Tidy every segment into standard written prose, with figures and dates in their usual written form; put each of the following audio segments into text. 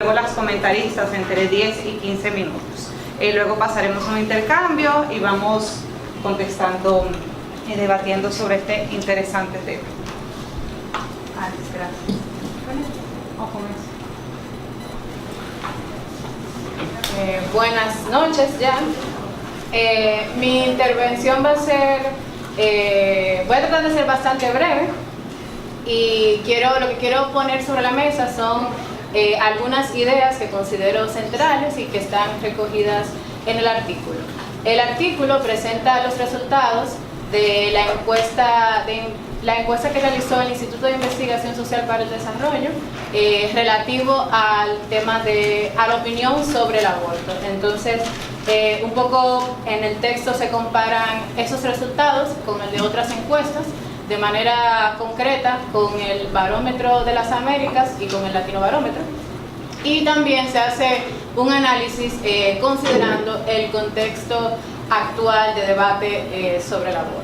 luego las comentaristas entre 10 y 15 minutos. Luego pasaremos a un intercambio y vamos contestando y debatiendo sobre este interesante tema. Gracias. Buenas noches ya. Mi intervención va a ser, voy a tratar de ser bastante breve y lo que quiero poner sobre la mesa son algunas ideas que considero centrales y que están recogidas en el artículo. El artículo presenta los resultados de la encuesta que realizó el Instituto de Investigación Social para el Desarrollo relativo al tema a la opinión sobre el aborto. Entonces, un poco en el texto se comparan esos resultados con el de otras encuestas, de manera concreta con el Barómetro de las Américas y con el Latino Barómetro. Y también se hace un análisis considerando el contexto actual de debate sobre el aborto.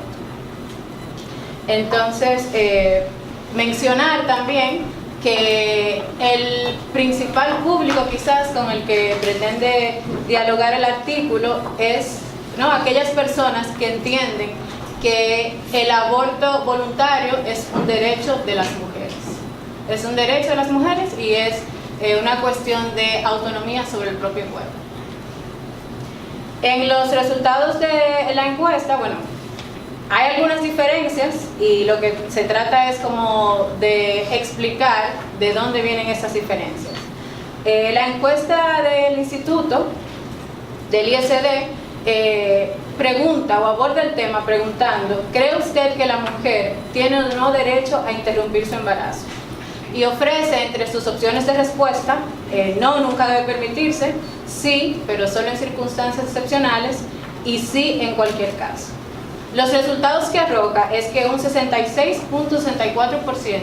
Entonces, mencionar también que el principal público quizás con el que pretende dialogar el artículo es aquellas personas que entienden que el aborto voluntario es un derecho de las mujeres. Es un derecho de las mujeres y es una cuestión de autonomía sobre el propio cuerpo. En los resultados de la encuesta, hay algunas diferencias y lo que se trata es como de explicar de dónde vienen esas diferencias. La encuesta del instituto, del ISD, pregunta o aborda el tema preguntando: ¿cree usted que la mujer tiene o no derecho a interrumpir su embarazo? Y ofrece entre sus opciones de respuesta: no, nunca debe permitirse; sí, pero solo en circunstancias excepcionales; y sí, en cualquier caso. Los resultados que arroja es que un 66.64%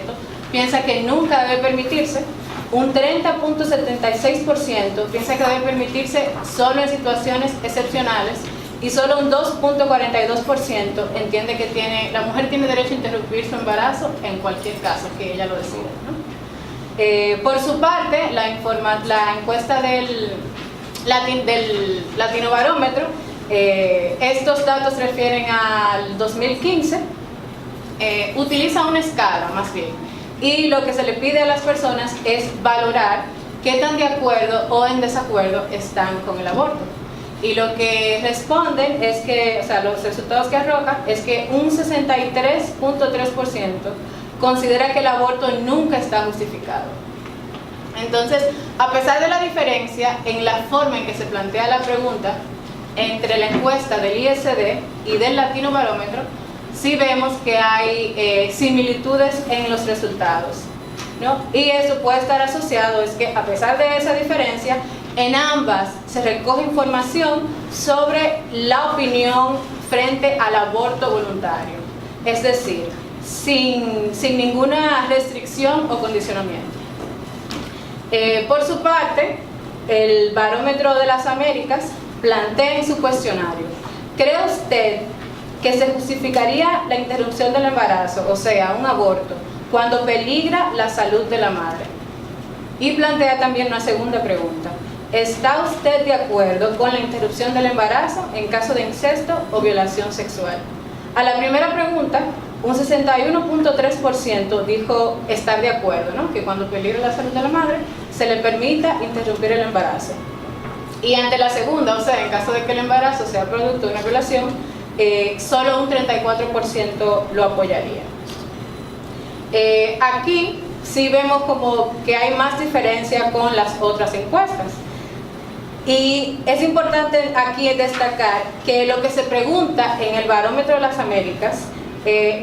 piensa que nunca debe permitirse, un 30.76% piensa que debe permitirse solo en situaciones excepcionales y solo un 2.42% entiende que la mujer tiene derecho a interrumpir su embarazo en cualquier caso que ella lo decida, ¿no? Por su parte, la encuesta del Latino Barómetro, estos datos refieren al 2015, utiliza una escala más bien, y lo que se le pide a las personas es valorar qué tan de acuerdo o en desacuerdo están con el aborto. Y lo que responden es que, los resultados que arroja es que un 63.3% considera que el aborto nunca está justificado. Entonces, a pesar de la diferencia en la forma en que se plantea la pregunta entre la encuesta del ISD y del Latino Barómetro, sí vemos que hay similitudes en los resultados, ¿no? Y eso puede estar asociado, es que a pesar de esa diferencia, en ambas se recoge información sobre la opinión frente al aborto voluntario, es decir, sin ninguna restricción o condicionamiento. Por su parte, el Barómetro de las Américas plantea en su cuestionario: ¿cree usted que se justificaría la interrupción del embarazo, o sea, un aborto, cuando peligra la salud de la madre? Y plantea también una segunda pregunta: ¿está usted de acuerdo con la interrupción del embarazo en caso de incesto o violación sexual? A la primera pregunta, un 61.3% dijo estar de acuerdo, ¿no? Que cuando peligra la salud de la madre se le permita interrumpir el embarazo. Y ante la segunda, o sea, en caso de que el embarazo sea producto de una violación, solo un 34% lo apoyaría. Aquí sí vemos como que hay más diferencia con las otras encuestas. Y es importante aquí destacar que lo que se pregunta en el Barómetro de las Américas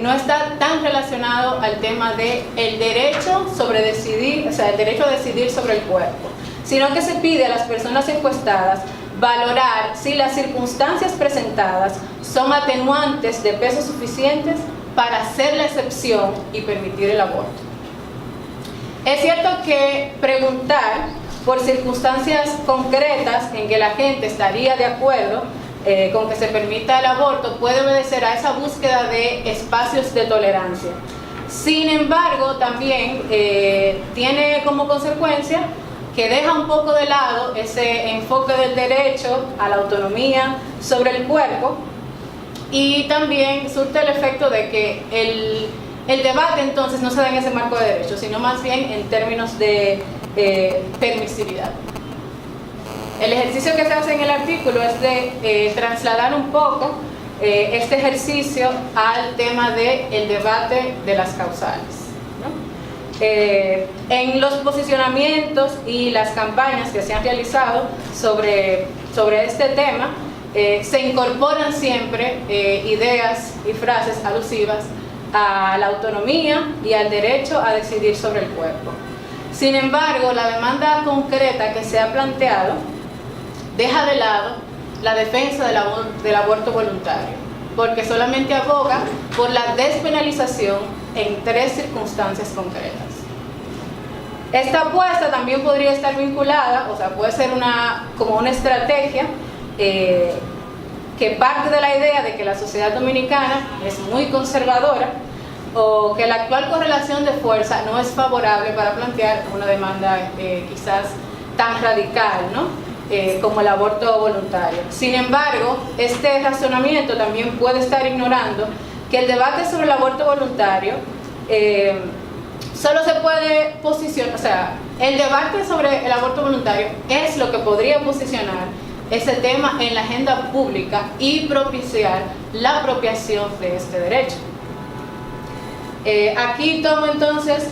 no está tan relacionado al tema del derecho sobre decidir, o sea, el derecho a decidir sobre el cuerpo, sino que se pide a las personas encuestadas valorar si las circunstancias presentadas son atenuantes de peso suficientes para hacer la excepción y permitir el aborto. Es cierto que preguntar por circunstancias concretas en que la gente estaría de acuerdo con que se permita el aborto puede obedecer a esa búsqueda de espacios de tolerancia. Sin embargo, también tiene como consecuencia que deja un poco de lado ese enfoque del derecho a la autonomía sobre el cuerpo, y también surte el efecto de que el debate entonces no se da en ese marco de derecho, sino más bien en términos de permisividad. El ejercicio que se hace en el artículo es de trasladar un poco este ejercicio al tema del debate de las causales, ¿no? En los posicionamientos y las campañas que se han realizado sobre este tema, se incorporan siempre ideas y frases alusivas a la autonomía y al derecho a decidir sobre el cuerpo. Sin embargo, la demanda concreta que se ha planteado deja de lado la defensa del aborto voluntario, porque solamente aboga por la despenalización en 3 circunstancias concretas. Esta apuesta también podría estar vinculada, o sea, puede ser como una estrategia que parte de la idea de que la sociedad dominicana es muy conservadora, o que la actual correlación de fuerza no es favorable para plantear una demanda quizás tan radical, ¿no? Como el aborto voluntario. Sin embargo, este razonamiento también puede estar ignorando que el debate sobre el aborto voluntario solo se puede posicionar, o sea, el debate sobre el aborto voluntario es lo que podría posicionar ese tema en la agenda pública y propiciar la apropiación de este derecho. Aquí tomo entonces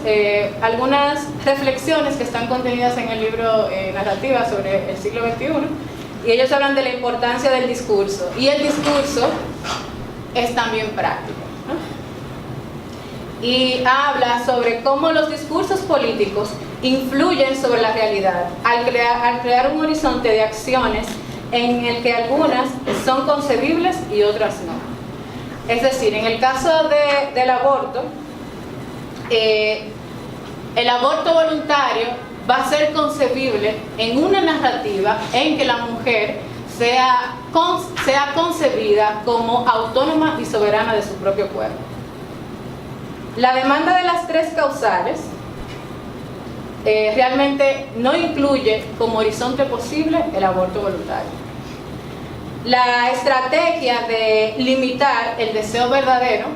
algunas reflexiones que están contenidas en el libro Narrativa sobre el siglo XXI, y ellos hablan de la importancia del discurso, y el discurso es también práctico, ¿no? Y habla sobre cómo los discursos políticos influyen sobre la realidad al crear un horizonte de acciones en el que algunas son concebibles y otras no. Es decir, en el caso del aborto, el aborto voluntario va a ser concebible en una narrativa en que la mujer sea concebida como autónoma y soberana de su propio cuerpo. La demanda de las 3 causales realmente no incluye como horizonte posible el aborto voluntario. La estrategia de limitar el deseo verdadero,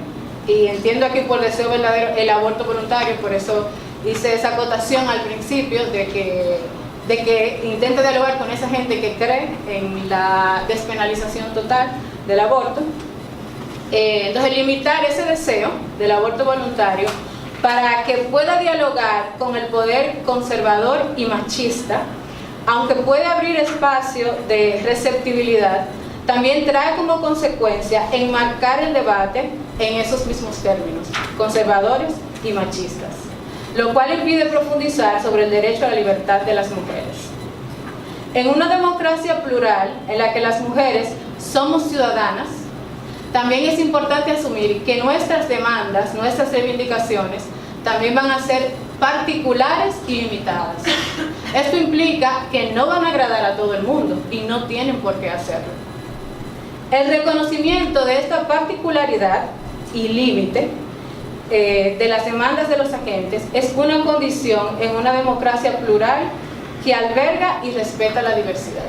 y entiendo aquí por deseo verdadero el aborto voluntario, por eso hice esa acotación al principio de que intente dialogar con esa gente que cree en la despenalización total del aborto. Entonces, limitar ese deseo del aborto voluntario para que pueda dialogar con el poder conservador y machista, aunque puede abrir espacio de receptibilidad, también trae como consecuencia enmarcar el debate en esos mismos términos, conservadores y machistas, lo cual impide profundizar sobre el derecho a la libertad de las mujeres. En una democracia plural en la que las mujeres somos ciudadanas, también es importante asumir que nuestras demandas, nuestras reivindicaciones, también van a ser particulares y limitadas. Esto implica que no van a agradar a todo el mundo y no tienen por qué hacerlo. El reconocimiento de esta particularidad y límite de las demandas de los agentes es una condición en una democracia plural que alberga y respeta la diversidad.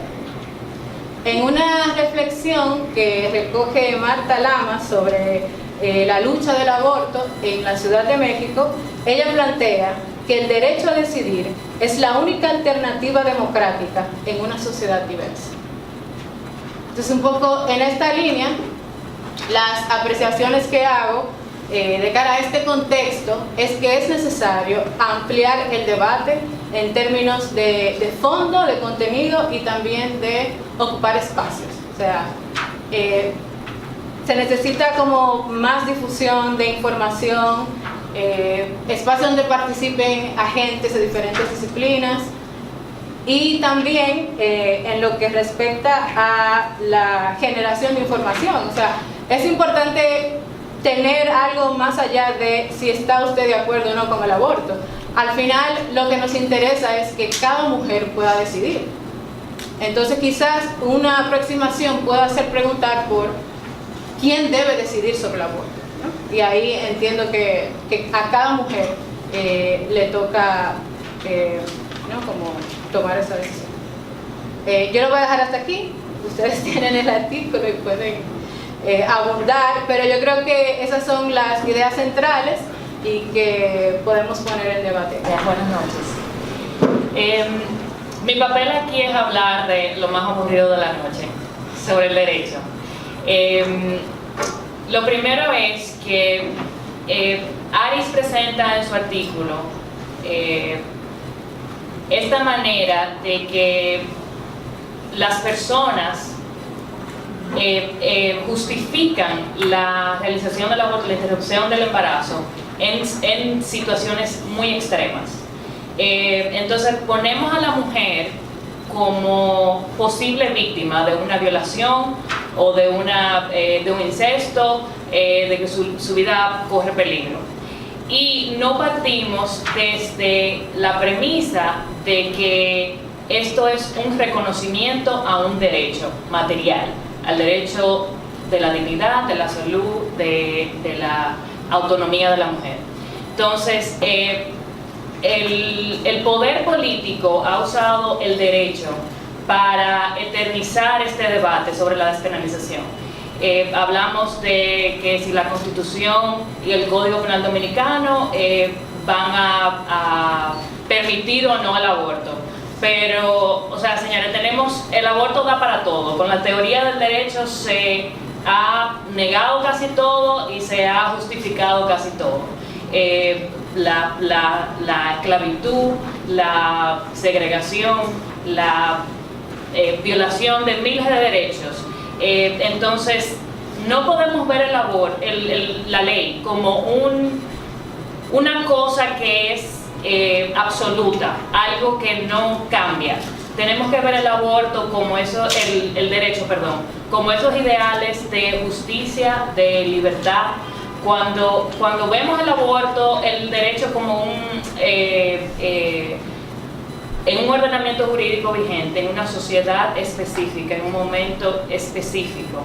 En una reflexión que recoge Marta Lamas sobre la lucha del aborto en la Ciudad de México, ella plantea que el derecho a decidir es la única alternativa democrática en una sociedad diversa. Entonces, un poco en esta línea, las apreciaciones que hago de cara a este contexto es que es necesario ampliar el debate en términos de fondo, de contenido y también de ocupar espacios. O sea, se necesita como más difusión de información, espacios donde participen agentes de diferentes disciplinas, y también en lo que respecta a la generación de información. O sea, es importante tener algo más allá de si está usted de acuerdo o no con el aborto. Al final, lo que nos interesa es que cada mujer pueda decidir. Entonces, quizás una aproximación pueda ser preguntar por quién debe decidir sobre el aborto, ¿no? Y ahí entiendo que a cada mujer le toca ¿no? Como tomar esa decisión. Yo lo voy a dejar hasta aquí. Ustedes tienen el artículo y pueden abundar, pero yo creo que esas son las ideas centrales y que podemos poner en debate. Buenas noches. Mi papel aquí es hablar de lo más aburrido de la noche, sobre el derecho. Lo primero es que Aris presenta en su artículo esta manera de que las personas justifican la realización del aborto, la interrupción del embarazo en situaciones muy extremas. Entonces ponemos a la mujer como posible víctima de una violación o de un incesto, de que su vida corre peligro. Y no partimos desde la premisa de que esto es un reconocimiento a un derecho material, al derecho de la dignidad, de la salud, de la autonomía de la mujer. Entonces, el poder político ha usado el derecho para eternizar este debate sobre la despenalización. Hablamos de que si la Constitución y el Código Penal Dominicano van a permitir o no el aborto. Pero, o sea, señores, el aborto da para todo. Con la teoría del derecho se ha negado casi todo y se ha justificado casi todo. La esclavitud, la segregación, la violación de miles de derechos. Entonces, no podemos ver la ley como una cosa que es absoluta, algo que no cambia. Tenemos que ver el aborto como el derecho, como esos ideales de justicia, de libertad. Cuando vemos el aborto, el derecho como en un ordenamiento jurídico vigente, en una sociedad específica, en un momento específico,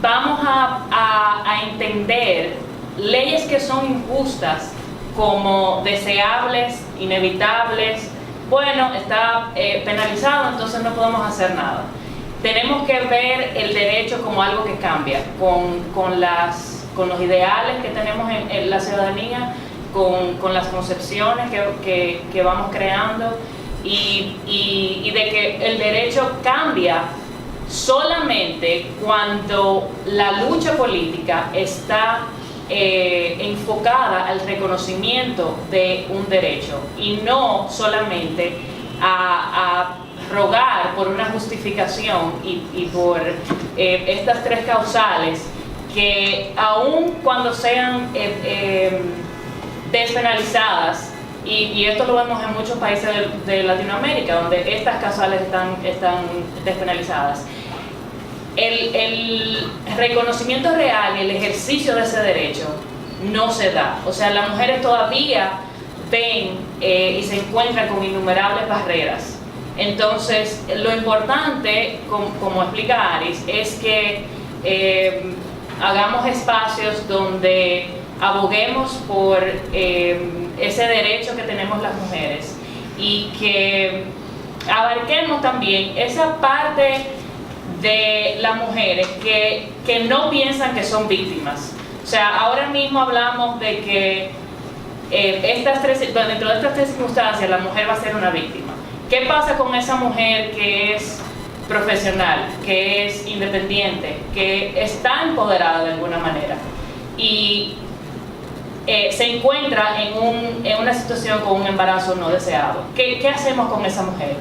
vamos a entender leyes que son injustas como deseables, inevitables. Bueno, está penalizado, entonces no podemos hacer nada. Tenemos que ver el derecho como algo que cambia, con los ideales que tenemos en la ciudadanía, con las concepciones que vamos creando y de que el derecho cambia solamente cuando la lucha política está enfocada al reconocimiento de un derecho y no solamente a rogar por una justificación y por estas tres causales que aun cuando sean despenalizadas, y esto lo vemos en muchos países de Latinoamérica donde estas causales están despenalizadas, el reconocimiento real y el ejercicio de ese derecho no se da. O sea, las mujeres todavía ven y se encuentran con innumerables barreras. Entonces, lo importante, como explica Aris, es que hagamos espacios donde aboguemos por ese derecho que tenemos las mujeres y que abarquemos también esa parte de las mujeres que no piensan que son víctimas. O sea, ahora mismo hablamos de que dentro de estas tres circunstancias la mujer va a ser una víctima. ¿Qué pasa con esa mujer que es profesional, que es independiente, que está empoderada de alguna manera y se encuentra en una situación con un embarazo no deseado? ¿Qué hacemos con esa mujer?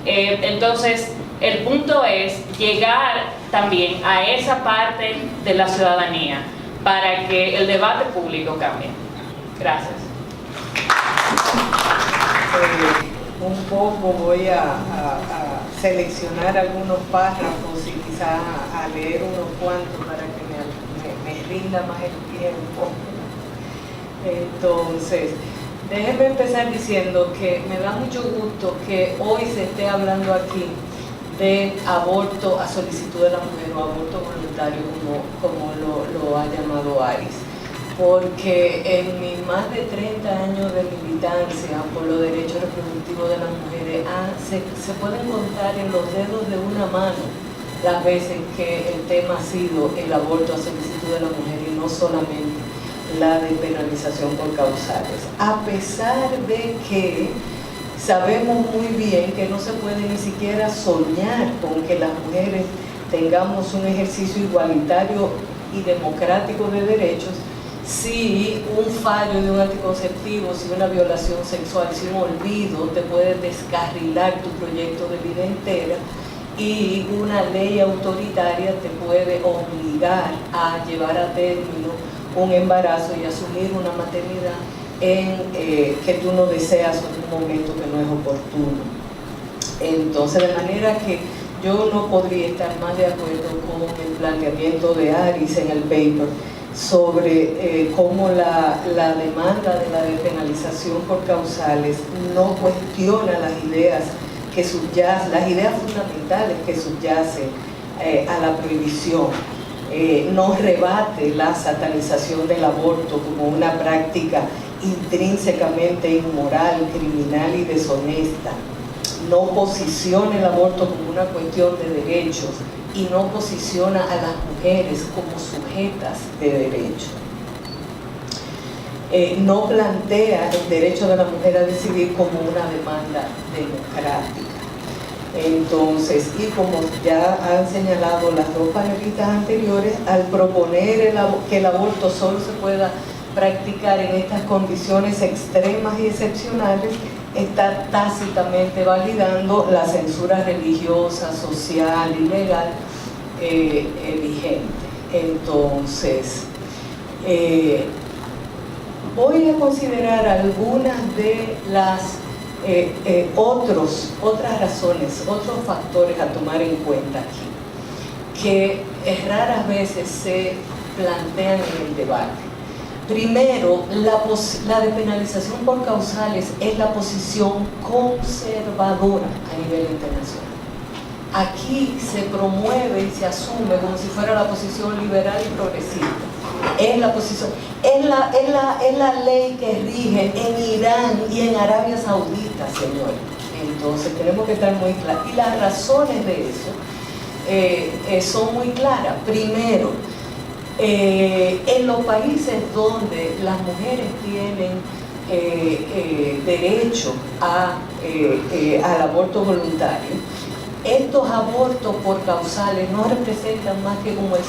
Entonces, el punto es llegar también a esa parte de la ciudadanía para que el debate público cambie. Gracias. Un poco voy a seleccionar algunos párrafos y quizás a leer unos cuantos para que me rinda más el tiempo. Entonces, déjenme empezar diciendo que me da mucho gusto que hoy se esté hablando aquí de aborto a solicitud de la mujer o aborto voluntario, como lo ha llamado Aris. porque en mis más de 30 años de militancia por los derechos reproductivos de las mujeres, se pueden contar en los dedos de una mano las veces que el tema ha sido el aborto a solicitud de la mujer y no solamente la despenalización por causales. A pesar de que sabemos muy bien que no se puede ni siquiera soñar con que las mujeres tengamos un ejercicio igualitario y democrático de derechos, si un fallo de un anticonceptivo, si una violación sexual, si un olvido te puede descarrilar tu proyecto de vida entera, y una ley autoritaria te puede obligar a llevar a término un embarazo y asumir una maternidad que tú no deseas en un momento que no es oportuno. Entonces, de manera que yo no podría estar más de acuerdo con el planteamiento de Aris en el paper sobre cómo la demanda de la despenalización por causales no cuestiona las ideas que subyacen, las ideas fundamentales que subyacen a la prohibición, no rebate la satanización del aborto como una práctica intrínsecamente inmoral, criminal y deshonesta, no posiciona el aborto como una cuestión de derechos y no posiciona a las mujeres como sujetas de derecho. No plantea el derecho de la mujer a decidir como una demanda democrática. Entonces, y como ya han señalado las dos panelistas anteriores, al proponer que el aborto solo se pueda practicar en estas condiciones extremas y excepcionales, está tácitamente validando la censura religiosa, social y legal vigente. Entonces, voy a considerar algunas de las otras razones, otros factores a tomar en cuenta aquí, que raras veces se plantean en el debate. Primero, la despenalización por causales es la posición conservadora a nivel internacional. Aquí se promueve y se asume como si fuera la posición liberal y progresista. Es la posición, es la ley que rige en Irán y en Arabia Saudita, señores. Entonces tenemos que estar muy claros. Y las razones de eso son muy claras. Primero, en los países donde las mujeres tienen derecho al aborto voluntario, estos abortos por causales no representan más que como el 5%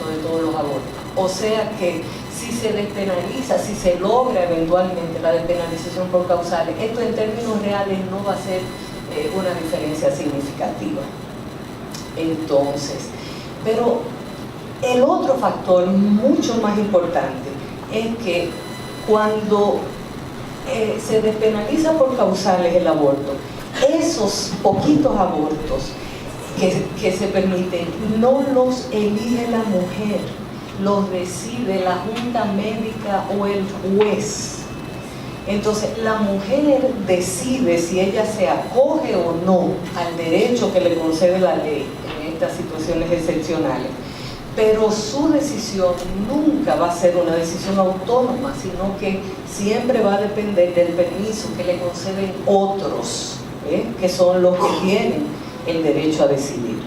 de todos los abortos. O sea que si se despenaliza, si se logra eventualmente la despenalización por causales, esto en términos reales no va a ser una diferencia significativa. Entonces, pero el otro factor mucho más importante es que cuando se despenaliza por causales el aborto, esos poquitos abortos que se permiten no los elige la mujer, los decide la junta médica o el juez. Entonces la mujer decide si ella se acoge o no al derecho que le concede la ley en estas situaciones excepcionales, pero su decisión nunca va a ser una decisión autónoma, sino que siempre va a depender del permiso que le conceden otros, que son los que tienen el derecho a decidir.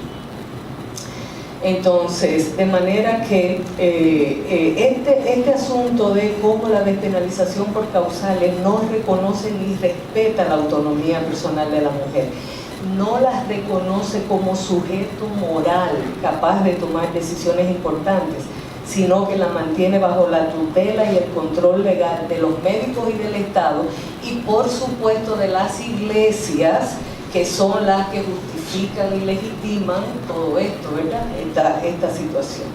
Entonces, de manera que este asunto de cómo la despenalización por causales no reconoce ni respeta la autonomía personal de la mujer, no las reconoce como sujeto moral capaz de tomar decisiones importantes, sino que la mantiene bajo la tutela y el control legal de los médicos y del Estado y por supuesto de las iglesias, que son las que justifican y legitiman todo esto, ¿verdad? Esta situación.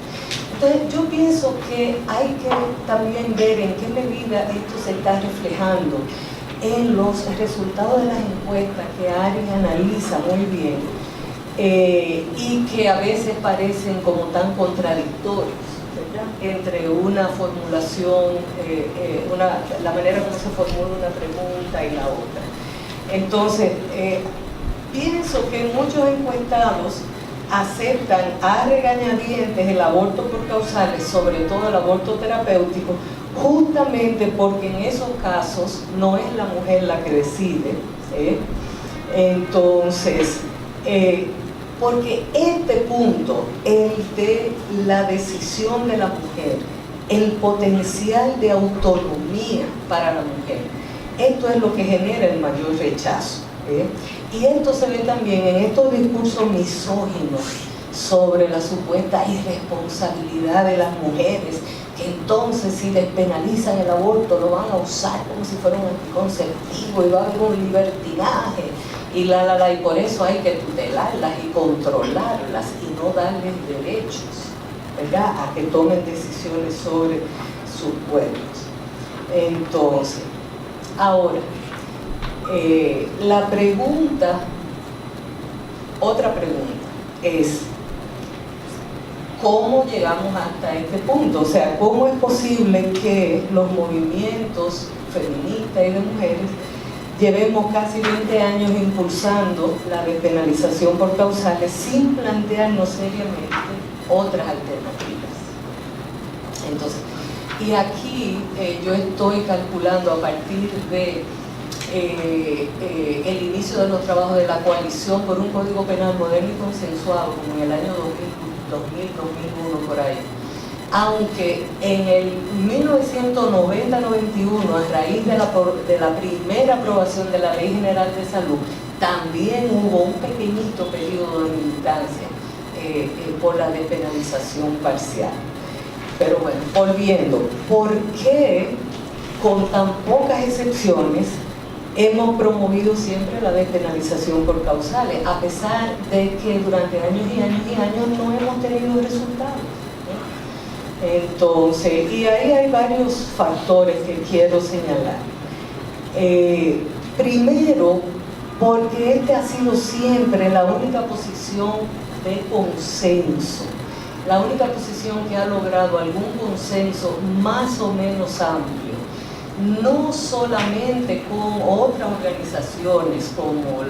Entonces yo pienso que hay que también ver en qué medida esto se está reflejando en los resultados de las encuestas que Aris analiza muy bien y que a veces parecen como tan contradictorios, ¿verdad? Entre una formulación, la manera como se formula una pregunta y la otra. Entonces, pienso que muchos encuestados aceptan a regañadientes el aborto por causales, sobre todo el aborto terapéutico, justamente porque en esos casos no es la mujer la que decide. Entonces, porque este punto, el de la decisión de la mujer, el potencial de autonomía para la mujer, esto es lo que genera el mayor rechazo. Y esto se ve también en estos discursos misóginos sobre la supuesta irresponsabilidad de las mujeres, que entonces si despenalizan el aborto lo van a usar como si fuera un anticonceptivo y va a haber un libertinaje y y por eso hay que tutelarlas y controlarlas y no darles derechos, ¿verdad?, a que tomen decisiones sobre sus cuerpos. Entonces, ahora, la pregunta, otra pregunta es, ¿cómo llegamos hasta este punto? O sea, ¿cómo es posible que los movimientos feministas y de mujeres llevemos casi 20 años impulsando la despenalización por causales sin plantearnos seriamente otras alternativas? Entonces, y aquí yo estoy calculando a partir de el inicio de los trabajos de la coalición por un código penal moderno y consensuado, como en el año 2000, 2001, por ahí. Aunque en el 1990-91, a raíz de la primera aprobación de la Ley General de Salud, también hubo un pequeñito periodo de militancia por la despenalización parcial. Pero bueno, volviendo, ¿por qué con tan pocas excepciones hemos promovido siempre la despenalización por causales, a pesar de que durante años y años y años no hemos tenido resultados? Entonces, y ahí hay varios factores que quiero señalar. Primero, porque este ha sido siempre la única posición de consenso, la única posición que ha logrado algún consenso más o menos amplio, no solamente con otras organizaciones como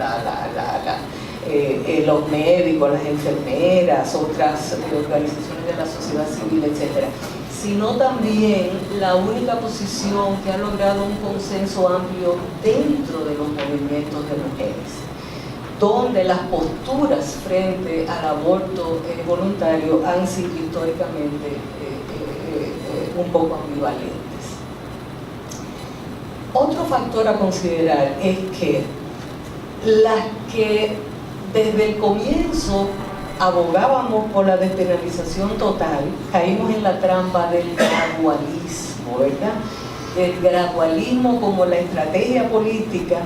los médicos, las enfermeras, otras organizaciones de la sociedad civil, etc., sino también la única posición que ha logrado un consenso amplio dentro de los movimientos de mujeres, donde las posturas frente al aborto voluntario han sido históricamente un poco ambivalentes. Otro factor a considerar es que las que desde el comienzo abogábamos por la despenalización total, caímos en la trampa del gradualismo, ¿verdad? El gradualismo como la estrategia política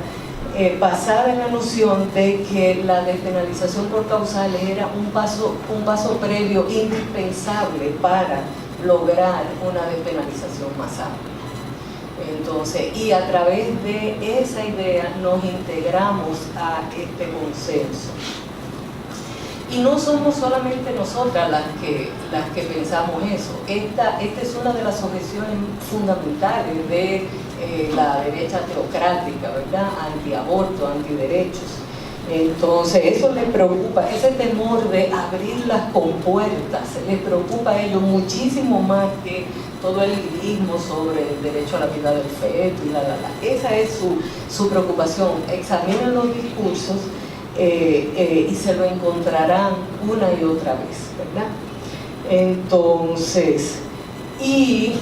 basada en la noción de que la despenalización por causales era un paso previo indispensable para lograr una despenalización más amplia. Entonces, y a través de esa idea nos integramos a este consenso. Y no somos solamente nosotras las que pensamos eso. Esta es una de las objeciones fundamentales de la derecha teocrática, ¿verdad? Antiaborto, antiderechos. Entonces, eso les preocupa, ese temor de abrir las compuertas, les preocupa a ellos muchísimo más que todo el lirismo sobre el derecho a la vida del feto y Esa es su preocupación. Examinen los discursos y se lo encontrarán una y otra vez, ¿verdad? Entonces, y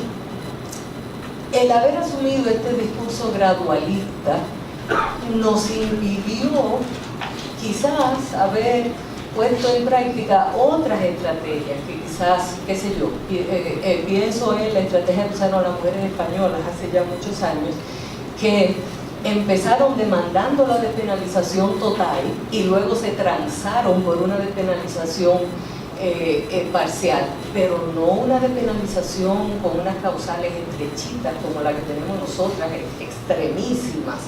el haber asumido este discurso gradualista nos impidió quizás haber puesto en práctica otras estrategias que quizás, qué sé yo, pienso en la estrategia que usaron las mujeres españolas hace ya muchos años, que empezaron demandando la despenalización total y luego se transaron por una despenalización parcial, pero no una despenalización con unas causales estrechitas como la que tenemos nosotras, extremísimas,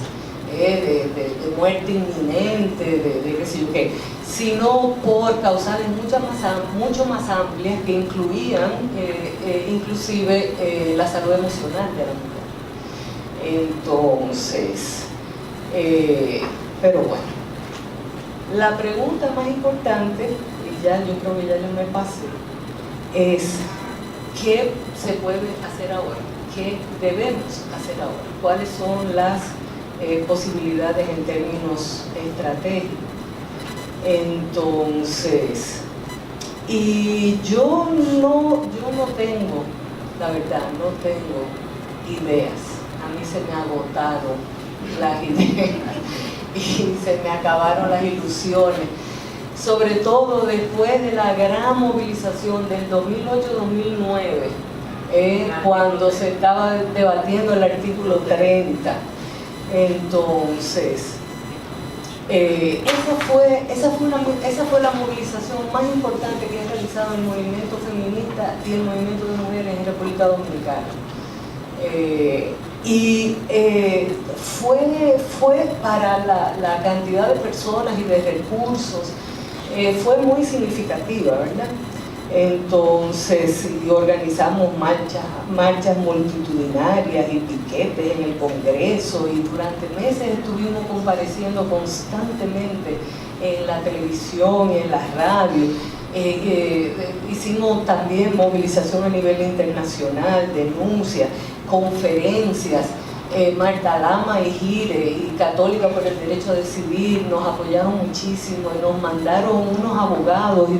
de muerte inminente, de qué sé yo qué, sino por causales mucho más amplias que incluían inclusive la salud emocional de la mujer. Entonces, pero bueno, la pregunta más importante, y ya yo creo que ya yo me pasé, es qué se puede hacer ahora, qué debemos hacer ahora, cuáles son las posibilidades en términos estratégicos. Entonces, y yo no tengo, la verdad, no tengo ideas. A mí se me agotaron las ideas y se me acabaron las ilusiones, sobre todo después de la gran movilización del 2008-2009, cuando se estaba debatiendo el artículo 30. Entonces, esa fue la movilización más importante que ha realizado el movimiento feminista y el movimiento de mujeres en República Dominicana. Fue para la cantidad de personas y de recursos, fue muy significativa, ¿verdad? Entonces organizamos marchas multitudinarias y piquetes en el Congreso, y durante meses estuvimos compareciendo constantemente en la televisión y en la radio. Hicimos también movilización a nivel internacional, denuncias, conferencias. Marta Lama y Gire y Católica por el Derecho a Decidir nos apoyaron muchísimo y nos mandaron unos abogados y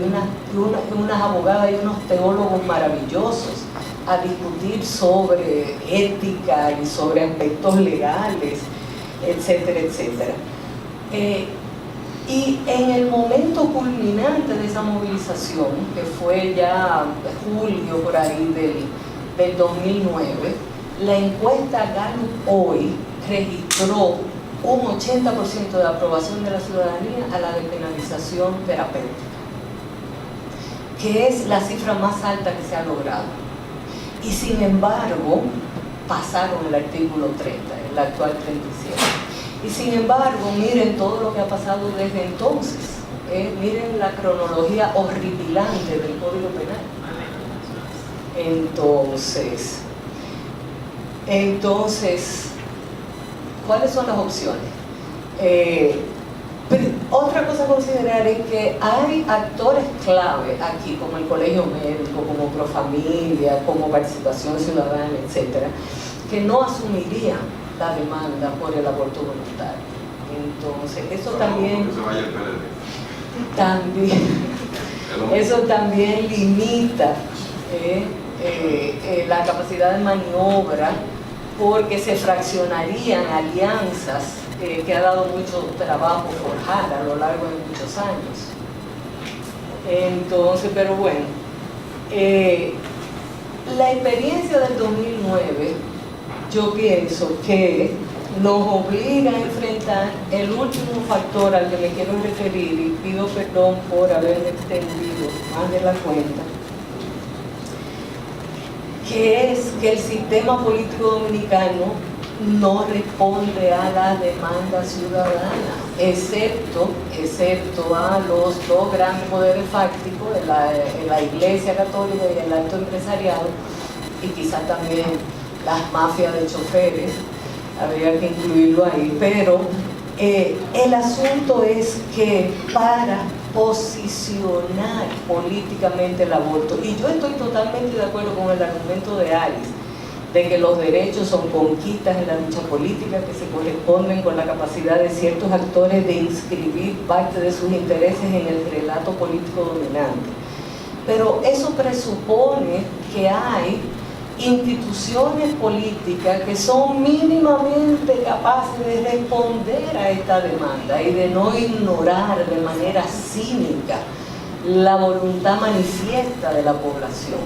unas abogadas y unos teólogos maravillosos a discutir sobre ética y sobre aspectos legales, etcétera, etcétera. Y en el momento culminante de esa movilización, que fue ya julio por ahí del 2009, la encuesta Gallup hoy registró un 80% de aprobación de la ciudadanía a la despenalización terapéutica, que es la cifra más alta que se ha logrado. Y sin embargo, pasaron el artículo 30, el actual 37. Y sin embargo, miren todo lo que ha pasado desde entonces. Miren la cronología horripilante del Código Penal. Entonces, ¿cuáles son las opciones? Otra cosa a considerar es que hay actores clave aquí, como el Colegio Médico, como Profamilia, como Participación Ciudadana, etcétera, que no asumirían la demanda por el aborto voluntario. Entonces, eso también limita la capacidad de maniobra, porque se fraccionarían alianzas que ha dado mucho trabajo forjar a lo largo de muchos años. Entonces, pero bueno, la experiencia del 2009, yo pienso que nos obliga a enfrentar el último factor al que me quiero referir, y pido perdón por haberme extendido más de la cuenta, que es que el sistema político dominicano no responde a la demanda ciudadana, excepto a los dos grandes poderes fácticos, la Iglesia Católica y el alto empresariado, y quizás también las mafias de choferes, habría que incluirlo ahí. Pero el asunto es que para posicionar políticamente el aborto, y yo estoy totalmente de acuerdo con el argumento de Alice, de que los derechos son conquistas en la lucha política que se corresponden con la capacidad de ciertos actores de inscribir parte de sus intereses en el relato político dominante. Pero eso presupone que hay instituciones políticas que son mínimamente capaces de responder a esta demanda y de no ignorar de manera cínica la voluntad manifiesta de la población.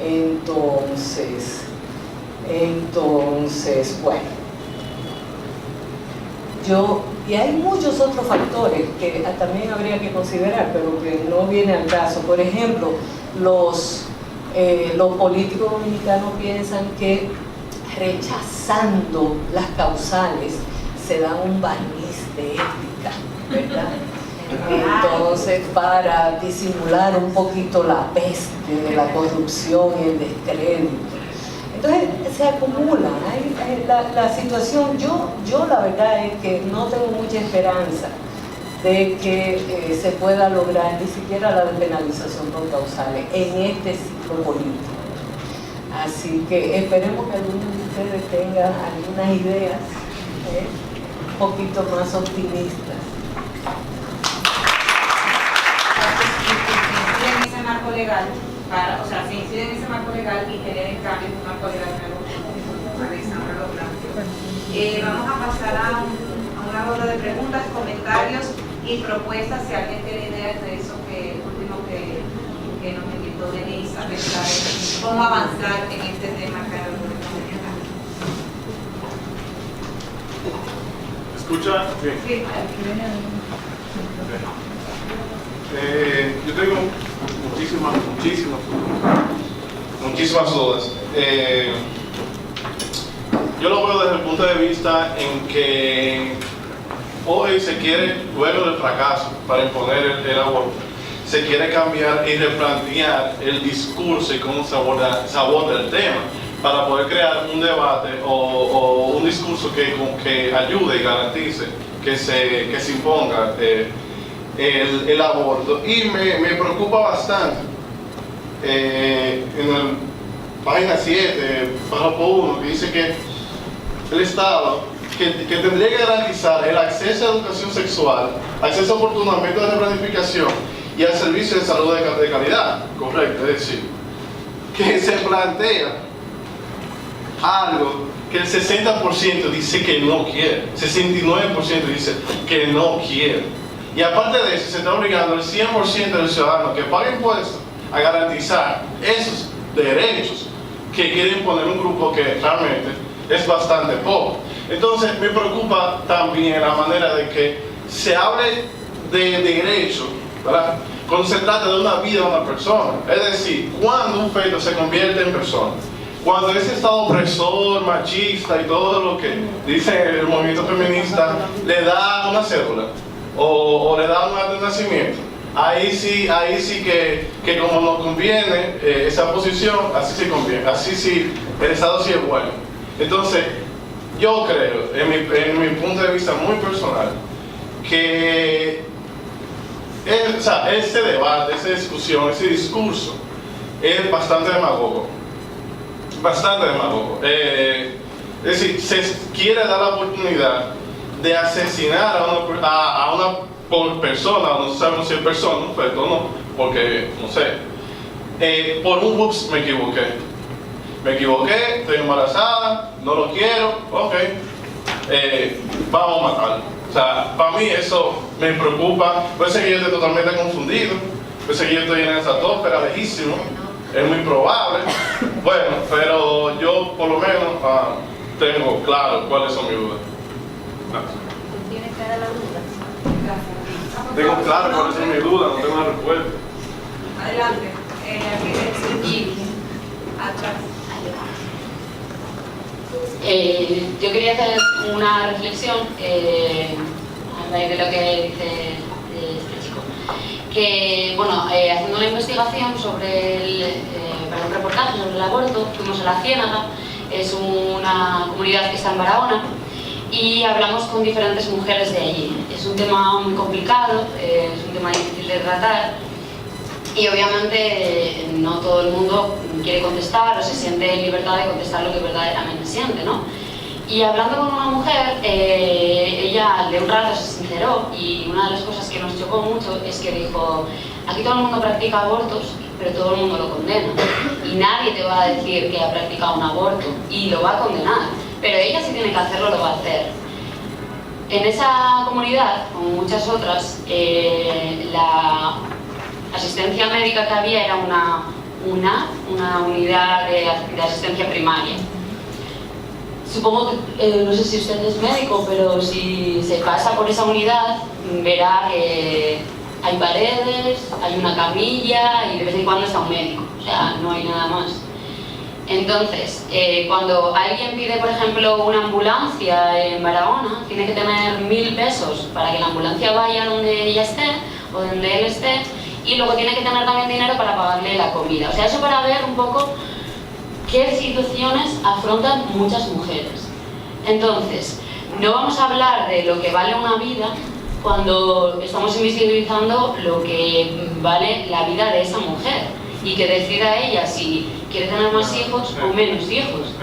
Entonces, bueno, y hay muchos otros factores que también habría que considerar, pero que no viene al caso. Por ejemplo, los políticos dominicanos piensan que rechazando las causales se da un barniz de ética, ¿verdad? Entonces, para disimular un poquito la peste de la corrupción y el descrédito. Entonces, se acumulan. La situación, yo la verdad es que no tengo mucha esperanza de que se pueda lograr ni siquiera la despenalización por causales en este ciclo político. Así que esperemos que algunos de ustedes tengan algunas ideas un poquito más optimistas. En ese marco legal, o sea, se incide en ese marco legal y tener en cambio un marco legal nuevo, como Alexandra lo planteó. Vamos a pasar a una ronda de preguntas, comentarios y propuestas. Si alguien tiene ideas de eso último que nos invitó Denise a pensar en cómo avanzar en este tema que era muy mañana. ¿Escucha? Bien. Sí. Yo tengo muchísimas dudas. Yo lo veo desde el punto de vista en que hoy se quiere, luego del fracaso para imponer el aborto, se quiere cambiar y replantear el discurso y cómo se aborda el tema, para poder crear un debate o un discurso que ayude y garantice que se imponga el aborto. Y me preocupa bastante en la página 7, párrafo 1, que dice que el Estado que tendría que garantizar el acceso a educación sexual, acceso a oportunamiento de replanificación y al servicio de salud de calidad. Correcto, es decir, que se plantea algo que el 60% dice que no quiere, 69% dice que no quiere. Y aparte de eso, se está obligando al 100% de los ciudadanos que paguen impuestos a garantizar esos derechos que quiere imponer un grupo que realmente es bastante poco. Entonces me preocupa también la manera de que se hable de derecho, ¿verdad?, cuando se trata de una vida de una persona. Es decir, cuando un feto se convierte en persona, cuando ese estado opresor, machista y todo lo que dice el movimiento feminista le da una cédula o le da un acta de nacimiento, ahí sí que como nos conviene esa posición, así sí conviene, así sí el Estado sí es bueno. Entonces, yo creo, en mi punto de vista muy personal, que ese debate, esa discusión, ese discurso es bastante demagogo. Bastante demagogo. Es decir, se quiere dar la oportunidad de asesinar a una persona, no sabemos si es persona, un feto o no, porque, no sé, por un ups, me equivoqué, estoy embarazada, no lo quiero, ok, vamos a matarlo. O sea, para mí eso me preocupa. Puede ser que yo esté totalmente confundido, puede ser que yo estoy en esa atmósfera lejísimo, es muy probable. Bueno, pero yo por lo menos tengo claro cuáles son mis dudas. Gracias. ¿Tú tienes cara la duda? Tengo claro cuáles son mis dudas, no tengo una respuesta. Adelante. Aquí atrás. Yo quería hacer una reflexión a raíz de lo que dice este chico. Que, bueno, haciendo una investigación para un reportaje sobre el aborto, fuimos a La Ciénaga, es una comunidad que está en Barahona, y hablamos con diferentes mujeres de allí. Es un tema muy complicado, es un tema difícil de tratar, y obviamente no todo el mundo quiere contestar o se siente en libertad de contestar lo que verdaderamente siente, ¿no? Y hablando con una mujer, ella de un rato se sinceró, y una de las cosas que nos chocó mucho es que dijo: aquí todo el mundo practica abortos, pero todo el mundo lo condena, y nadie te va a decir que ha practicado un aborto y lo va a condenar, pero ella si tiene que hacerlo, lo va a hacer. En esa comunidad, como muchas otras, la asistencia médica que había era una unidad de asistencia primaria. Supongo que, no sé si usted es médico, pero si se pasa por esa unidad, verá que hay paredes, hay una camilla y de vez en cuando está un médico, o sea, no hay nada más. Entonces, cuando alguien pide, por ejemplo, una ambulancia en Barahona, tiene que tener 1.000 pesos para que la ambulancia vaya donde ella esté o donde él esté, y luego tiene que tener también dinero para pagarle la comida. O sea, eso para ver un poco qué situaciones afrontan muchas mujeres. Entonces, no vamos a hablar de lo que vale una vida, cuando estamos invisibilizando lo que vale la vida de esa mujer y que decida ella si quiere tener más hijos o menos hijos.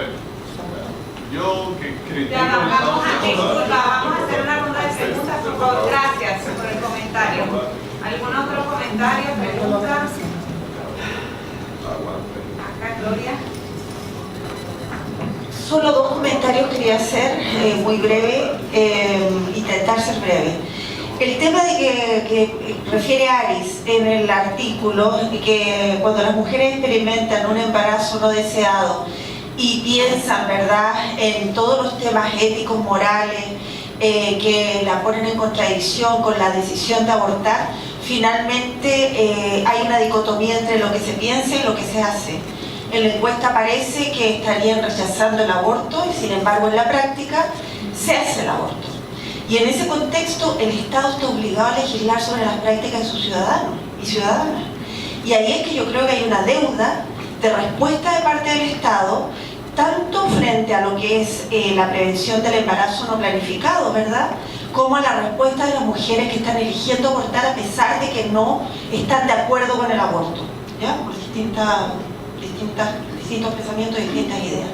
Yo que critico... Ya, vamos a hacer una ronda de preguntas, por favor. Gracias por el comentario. ¿Algún otro comentario, pregunta? Acá, Gloria. Solo dos comentarios quería hacer, muy breve, intentar ser breve. El tema de que refiere Aris en el artículo, que cuando las mujeres experimentan un embarazo no deseado y piensan, ¿verdad?, en todos los temas éticos, morales, que la ponen en contradicción con la decisión de abortar, finalmente hay una dicotomía entre lo que se piensa y lo que se hace. En la encuesta parece que estarían rechazando el aborto y sin embargo en la práctica se hace el aborto. Y en ese contexto el Estado está obligado a legislar sobre las prácticas de sus ciudadanos y ciudadanas. Y ahí es que yo creo que hay una deuda de respuesta de parte del Estado, tanto frente a lo que es la prevención del embarazo no planificado, ¿verdad?, como a la respuesta de las mujeres que están eligiendo abortar a pesar de que no están de acuerdo con el aborto, ¿ya?, por distintos pensamientos, distintas ideas.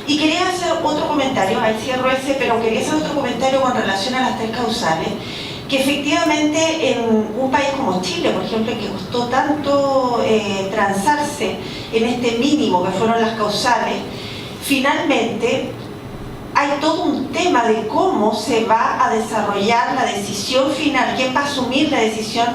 Y quería hacer otro comentario, ahí cierro ese, pero quería hacer otro comentario con relación a las tres causales, que efectivamente en un país como Chile, por ejemplo, que costó tanto transarse en este mínimo que fueron las causales, finalmente hay todo un tema de cómo se va a desarrollar la decisión final, quién va a asumir la decisión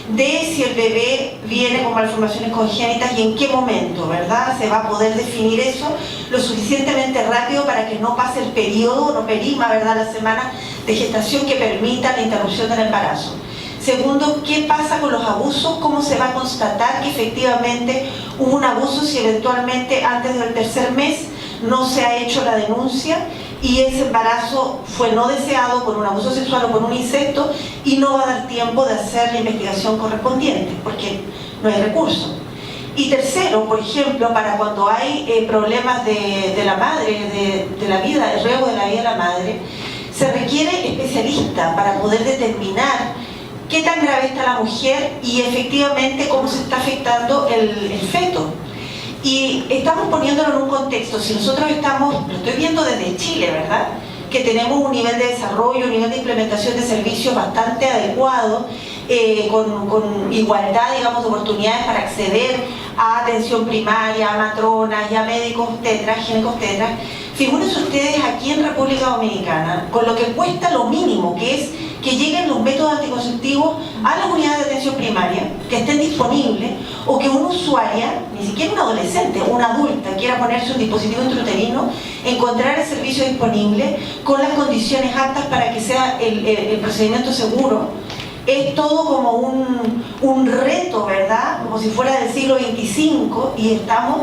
de si el bebé viene con malformaciones congénitas y en qué momento, ¿verdad? Se va a poder definir eso lo suficientemente rápido para que no pase el periodo, no perima, ¿verdad?, la semana de gestación que permita la interrupción del embarazo. Segundo, ¿qué pasa con los abusos? ¿Cómo se va a constatar que efectivamente hubo un abuso si eventualmente antes del tercer mes no se ha hecho la denuncia y ese embarazo fue no deseado por un abuso sexual o por un incesto y no va a dar tiempo de hacer la investigación correspondiente porque no hay recursos? Y tercero, por ejemplo, para cuando hay problemas de la madre, de la vida, el riesgo de la vida de la madre, se requiere especialista para poder determinar qué tan grave está la mujer y efectivamente cómo se está afectando el feto. Y estamos poniéndolo en un contexto, si nosotros estamos, lo estoy viendo desde Chile, ¿verdad?, que tenemos un nivel de desarrollo, un nivel de implementación de servicios bastante adecuado, con igualdad, digamos, de oportunidades para acceder a atención primaria, a matronas y a médicos tetras, ginecos tetras. Figúrense ustedes aquí en República Dominicana, con lo que cuesta lo mínimo, que es que lleguen los métodos anticonceptivos a las unidades de atención primaria, que estén disponibles, o que una usuaria, ni siquiera una adolescente, una adulta, quiera ponerse un dispositivo intrauterino, encontrar el servicio disponible con las condiciones aptas para que sea el procedimiento seguro. Es todo como un reto, ¿verdad?, como si fuera del siglo XXV, y estamos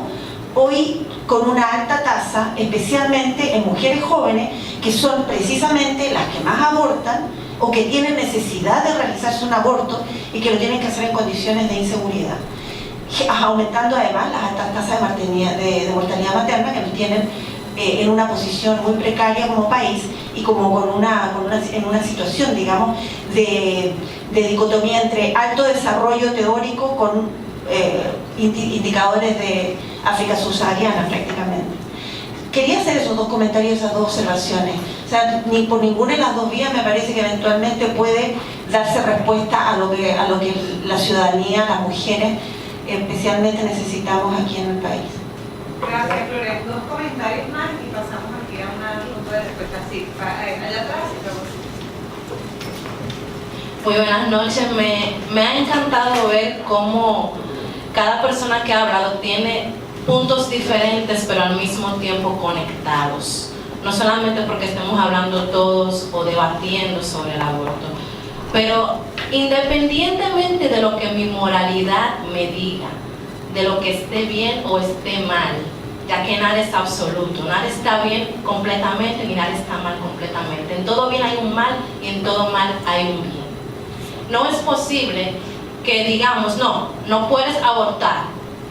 hoy con una alta tasa, especialmente en mujeres jóvenes, que son precisamente las que más abortan o que tienen necesidad de realizarse un aborto y que lo tienen que hacer en condiciones de inseguridad, aumentando además las altas tasas de mortalidad materna que nos tienen en una posición muy precaria como país y como en una situación, digamos, de dicotomía entre alto desarrollo teórico con indicadores de África subsahariana prácticamente. Quería hacer esos dos comentarios, esas dos observaciones. O sea, ni por ninguna de las dos vías me parece que eventualmente puede darse respuesta a lo que la ciudadanía, las mujeres, especialmente necesitamos aquí en el país. Gracias, Flores. Dos comentarios más y pasamos aquí a una ronda de respuestas. Sí, allá atrás, Muy buenas noches. Me ha encantado ver cómo cada persona que ha hablado tiene puntos diferentes pero al mismo tiempo conectados. No solamente porque estemos hablando todos o debatiendo sobre el aborto, pero independientemente de lo que mi moralidad me diga, de lo que esté bien o esté mal, ya que nada es absoluto, nada está bien completamente ni nada está mal completamente. En todo bien hay un mal y en todo mal hay un bien. No es posible que digamos, no puedes abortar,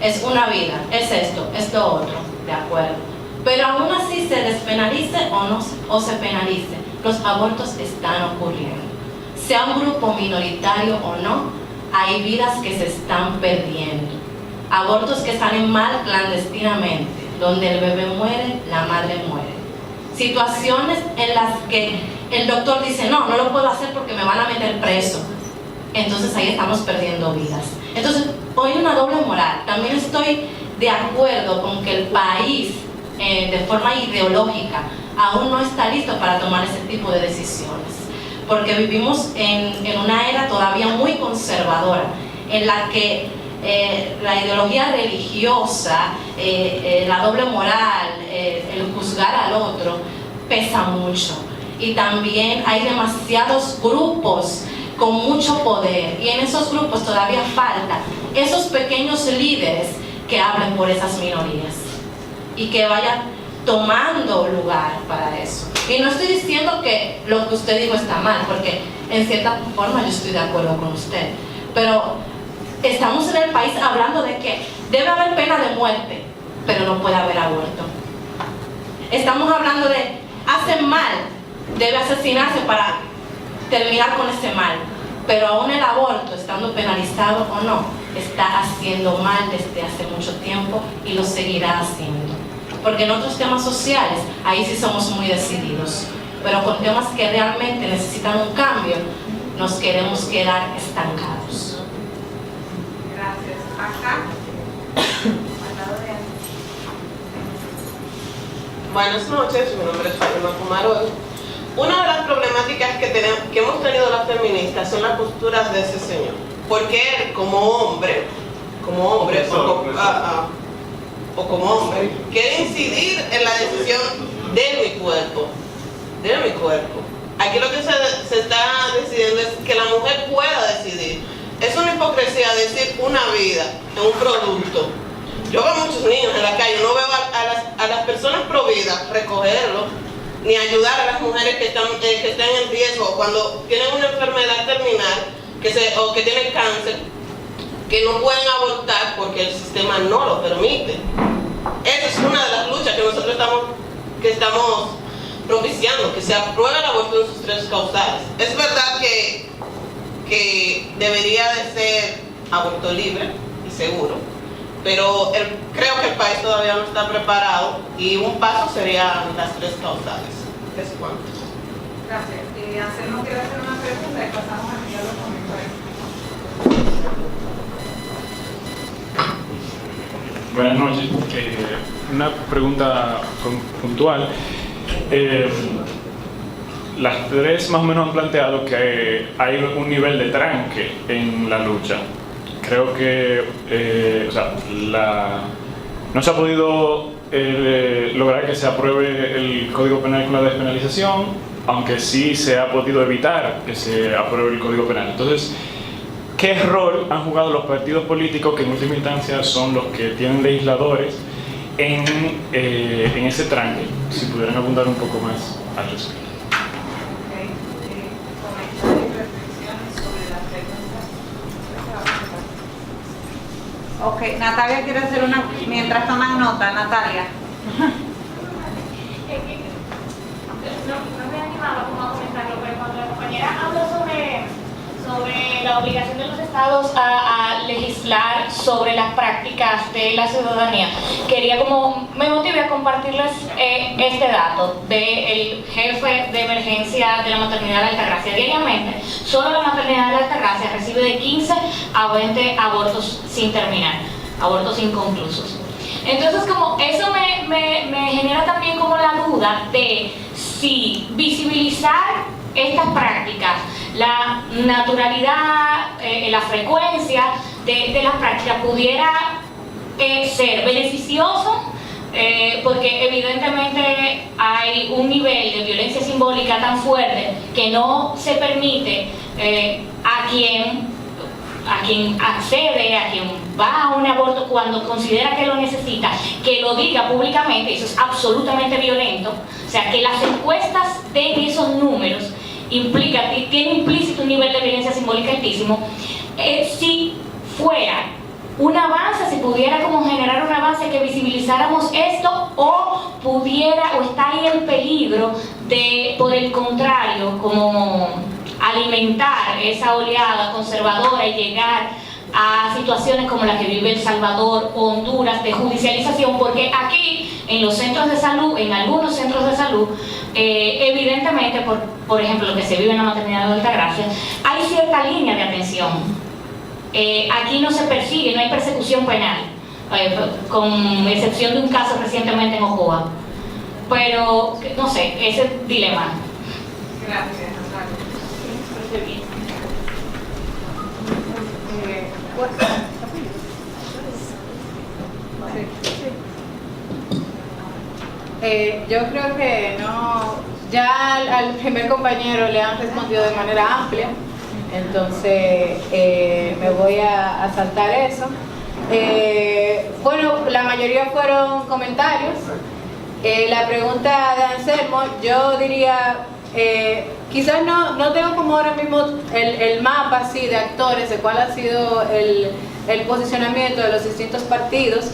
es una vida, es esto, es lo otro, de acuerdo. Pero aún así se despenalice o se penalice, los abortos están ocurriendo. sea un grupo minoritario o no, hay vidas que se están perdiendo. Abortos que salen mal clandestinamente, donde el bebé muere, la madre muere. Situaciones en las que el doctor dice, no lo puedo hacer porque me van a meter preso. Entonces ahí estamos perdiendo vidas. Entonces, hoy hay una doble moral. También estoy de acuerdo con que el país, de forma ideológica, aún no está listo para tomar ese tipo de decisiones. Porque vivimos en una era todavía muy conservadora, en la que la ideología religiosa, la doble moral, el juzgar al otro, pesa mucho. Y también hay demasiados grupos con mucho poder, y en esos grupos todavía falta esos pequeños líderes que hablen por esas minorías y que vayan tomando lugar para eso. Y no estoy diciendo que lo que usted dijo está mal, porque en cierta forma yo estoy de acuerdo con usted, pero estamos en el país hablando de que debe haber pena de muerte, pero no puede haber aborto. Estamos hablando de hacen mal, debe asesinarse para terminar con ese mal, pero aún el aborto, estando penalizado o no, está haciendo mal desde hace mucho tiempo y lo seguirá haciendo. Porque en otros temas sociales, ahí sí somos muy decididos, pero con temas que realmente necesitan un cambio, nos queremos quedar estancados. Gracias. Acá. Al lado de ahí. Buenas noches, mi nombre es Fátima Fumarol. Una de las problemáticas que hemos tenido las feministas son las posturas de ese señor. Porque él, como hombre, o como hombre, quiere incidir en la decisión de mi cuerpo. Aquí lo que se está decidiendo es que la mujer pueda decidir. Es una hipocresía decir una vida en un producto. Yo veo muchos niños en la calle, no veo a las personas pro vida recogerlo, ni ayudar a las mujeres que están en riesgo cuando tienen una enfermedad terminal o que tienen cáncer, que no pueden abortar porque el sistema no lo permite. Esa es una de las luchas que nosotros estamos propiciando, que se apruebe el aborto en sus 3 causales. Es verdad que debería de ser aborto libre y seguro, pero creo que el país todavía no está preparado y un paso serían las 3 causales. ¿Es cuánto? Gracias. Anselmo quiere hacer una pregunta y pasamos aquí a los comentarios. Buenas noches. Una pregunta puntual. Las 3 más o menos han planteado que hay un nivel de tranque en la lucha. Creo que no se ha podido lograr que se apruebe el Código Penal con la despenalización, aunque sí se ha podido evitar que se apruebe el Código Penal. Entonces, ¿qué rol han jugado los partidos políticos, que en última instancia son los que tienen legisladores, en ese tranque? Si pudieran abundar un poco más al respecto. Comentarios y reflexiones sobre las preguntas. Ok, Natalia quiere hacer una, mientras toman nota, Natalia. No me animaba como a comentarlo, pero cuando la compañera habló sobre la obligación de los estados a legislar sobre las prácticas de la ciudadanía, me motivé a compartirles este dato del jefe de emergencia de la maternidad de Altagracia. Diariamente, solo la maternidad de Altagracia recibe de 15 a 20 abortos sin terminar, abortos inconclusos. Entonces, como eso me genera también como la duda de si visibilizar estas prácticas, la naturalidad, la frecuencia de las prácticas pudiera ser beneficioso, porque evidentemente hay un nivel de violencia simbólica tan fuerte que no se permite a quien accede, a quien va a un aborto cuando considera que lo necesita, que lo diga públicamente. Eso es absolutamente violento. O sea, que las encuestas den esos números tiene implícito un nivel de violencia simbólica altísimo. Si fuera un avance, si pudiera como generar un avance que visibilizáramos esto, o está ahí el peligro de, por el contrario, como alimentar esa oleada conservadora y llegar a situaciones como la que vive El Salvador o Honduras de judicialización, porque aquí en los centros de salud, en algunos centros de salud, evidentemente, por ejemplo, lo que se vive en la maternidad de Altagracia, hay cierta línea de atención. Aquí no se persigue, no hay persecución penal, con excepción de un caso recientemente en Ocoa. Pero, no sé, ese dilema. Gracias, yo creo que no, ya al primer compañero le han respondido de manera amplia, entonces me voy a saltar eso. Bueno, la mayoría fueron comentarios. La pregunta de Anselmo, yo diría, quizás no tengo como ahora mismo el mapa así de actores, de cuál ha sido el posicionamiento de los distintos partidos,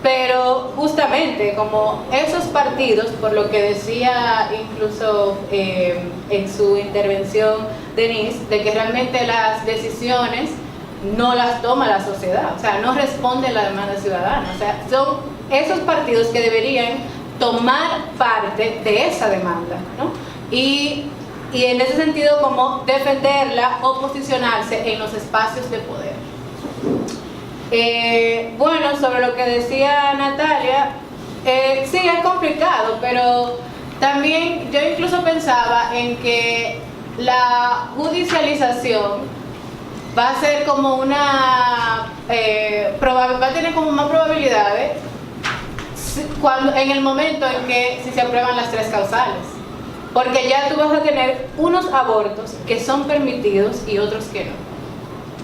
pero justamente como esos partidos, por lo que decía incluso en su intervención Denise, de que realmente las decisiones no las toma la sociedad, o sea, no responden a la demanda ciudadana, o sea, son esos partidos que deberían tomar parte de esa demanda, ¿no? Y en ese sentido como defenderla o posicionarse en los espacios de poder. Bueno, sobre lo que decía Natalia, sí, es complicado, pero también yo incluso pensaba en que la judicialización va a ser como va a tener como más probabilidades en el momento en que si se aprueban las 3 causales, porque ya tú vas a tener unos abortos que son permitidos y otros que no,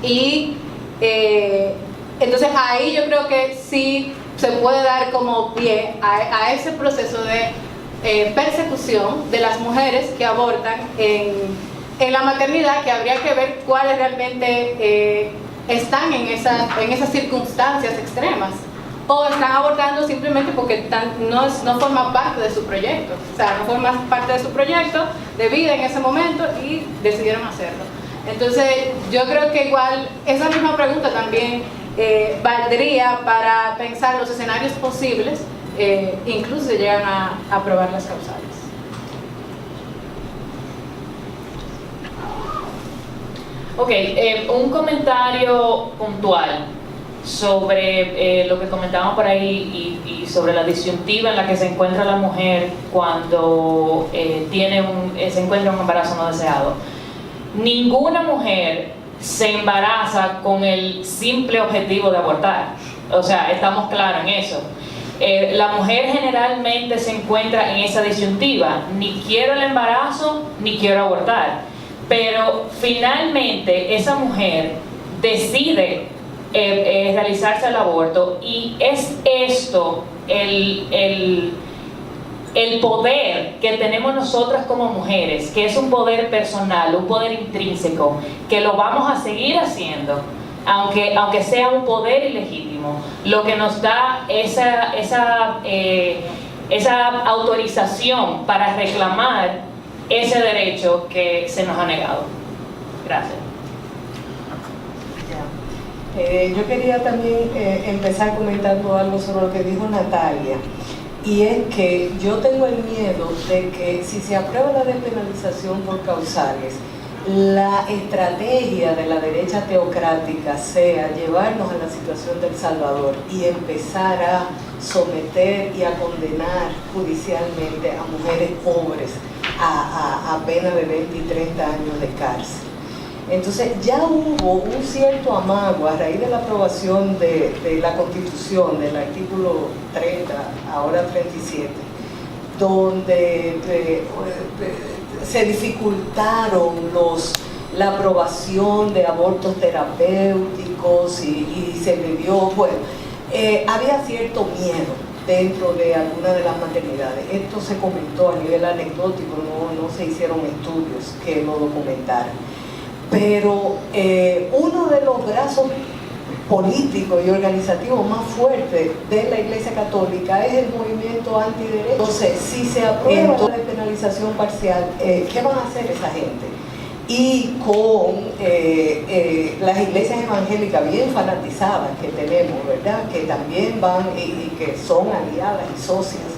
y entonces ahí yo creo que sí se puede dar como pie a ese proceso de persecución de las mujeres que abortan en la maternidad, que habría que ver cuáles realmente están en esas circunstancias extremas, o están abortando simplemente porque no forma parte de su proyecto, o sea, no forma parte de su proyecto de vida en ese momento y decidieron hacerlo. Entonces yo creo que igual esa misma pregunta también valdría para pensar los escenarios posibles, incluso si llegan a aprobar las causales. Ok, un comentario puntual sobre lo que comentábamos por ahí y sobre la disyuntiva en la que se encuentra la mujer cuando se encuentra un embarazo no deseado. Ninguna mujer se embaraza con el simple objetivo de abortar, o sea, estamos claros en eso. La mujer generalmente se encuentra en esa disyuntiva, ni quiero el embarazo ni quiero abortar, pero finalmente esa mujer decide realizarse el aborto, y es esto el poder que tenemos nosotras como mujeres, que es un poder personal, un poder intrínseco, que lo vamos a seguir haciendo, aunque sea un poder ilegítimo, lo que nos da esa autorización para reclamar ese derecho que se nos ha negado. Gracias. Yo quería también empezar comentando algo sobre lo que dijo Natalia, y es que yo tengo el miedo de que si se aprueba la despenalización por causales, la estrategia de la derecha teocrática sea llevarnos a la situación de El Salvador y empezar a someter y a condenar judicialmente a mujeres pobres a pena de 20 y 30 años de cárcel. Entonces ya hubo un cierto amago a raíz de la aprobación de la Constitución, del artículo 30, ahora 37, donde se dificultaron la aprobación de abortos terapéuticos y se vivió, bueno, había cierto miedo dentro de alguna de las maternidades. Esto se comentó a nivel anecdótico, no se hicieron estudios que lo documentaran. Pero uno de los brazos políticos y organizativos más fuertes de la Iglesia Católica es el movimiento antiderecho. Entonces, si se aprueba la despenalización parcial, ¿qué van a hacer esa gente? y con las iglesias evangélicas bien fanatizadas que tenemos, ¿verdad? Que también van y que son aliadas y socias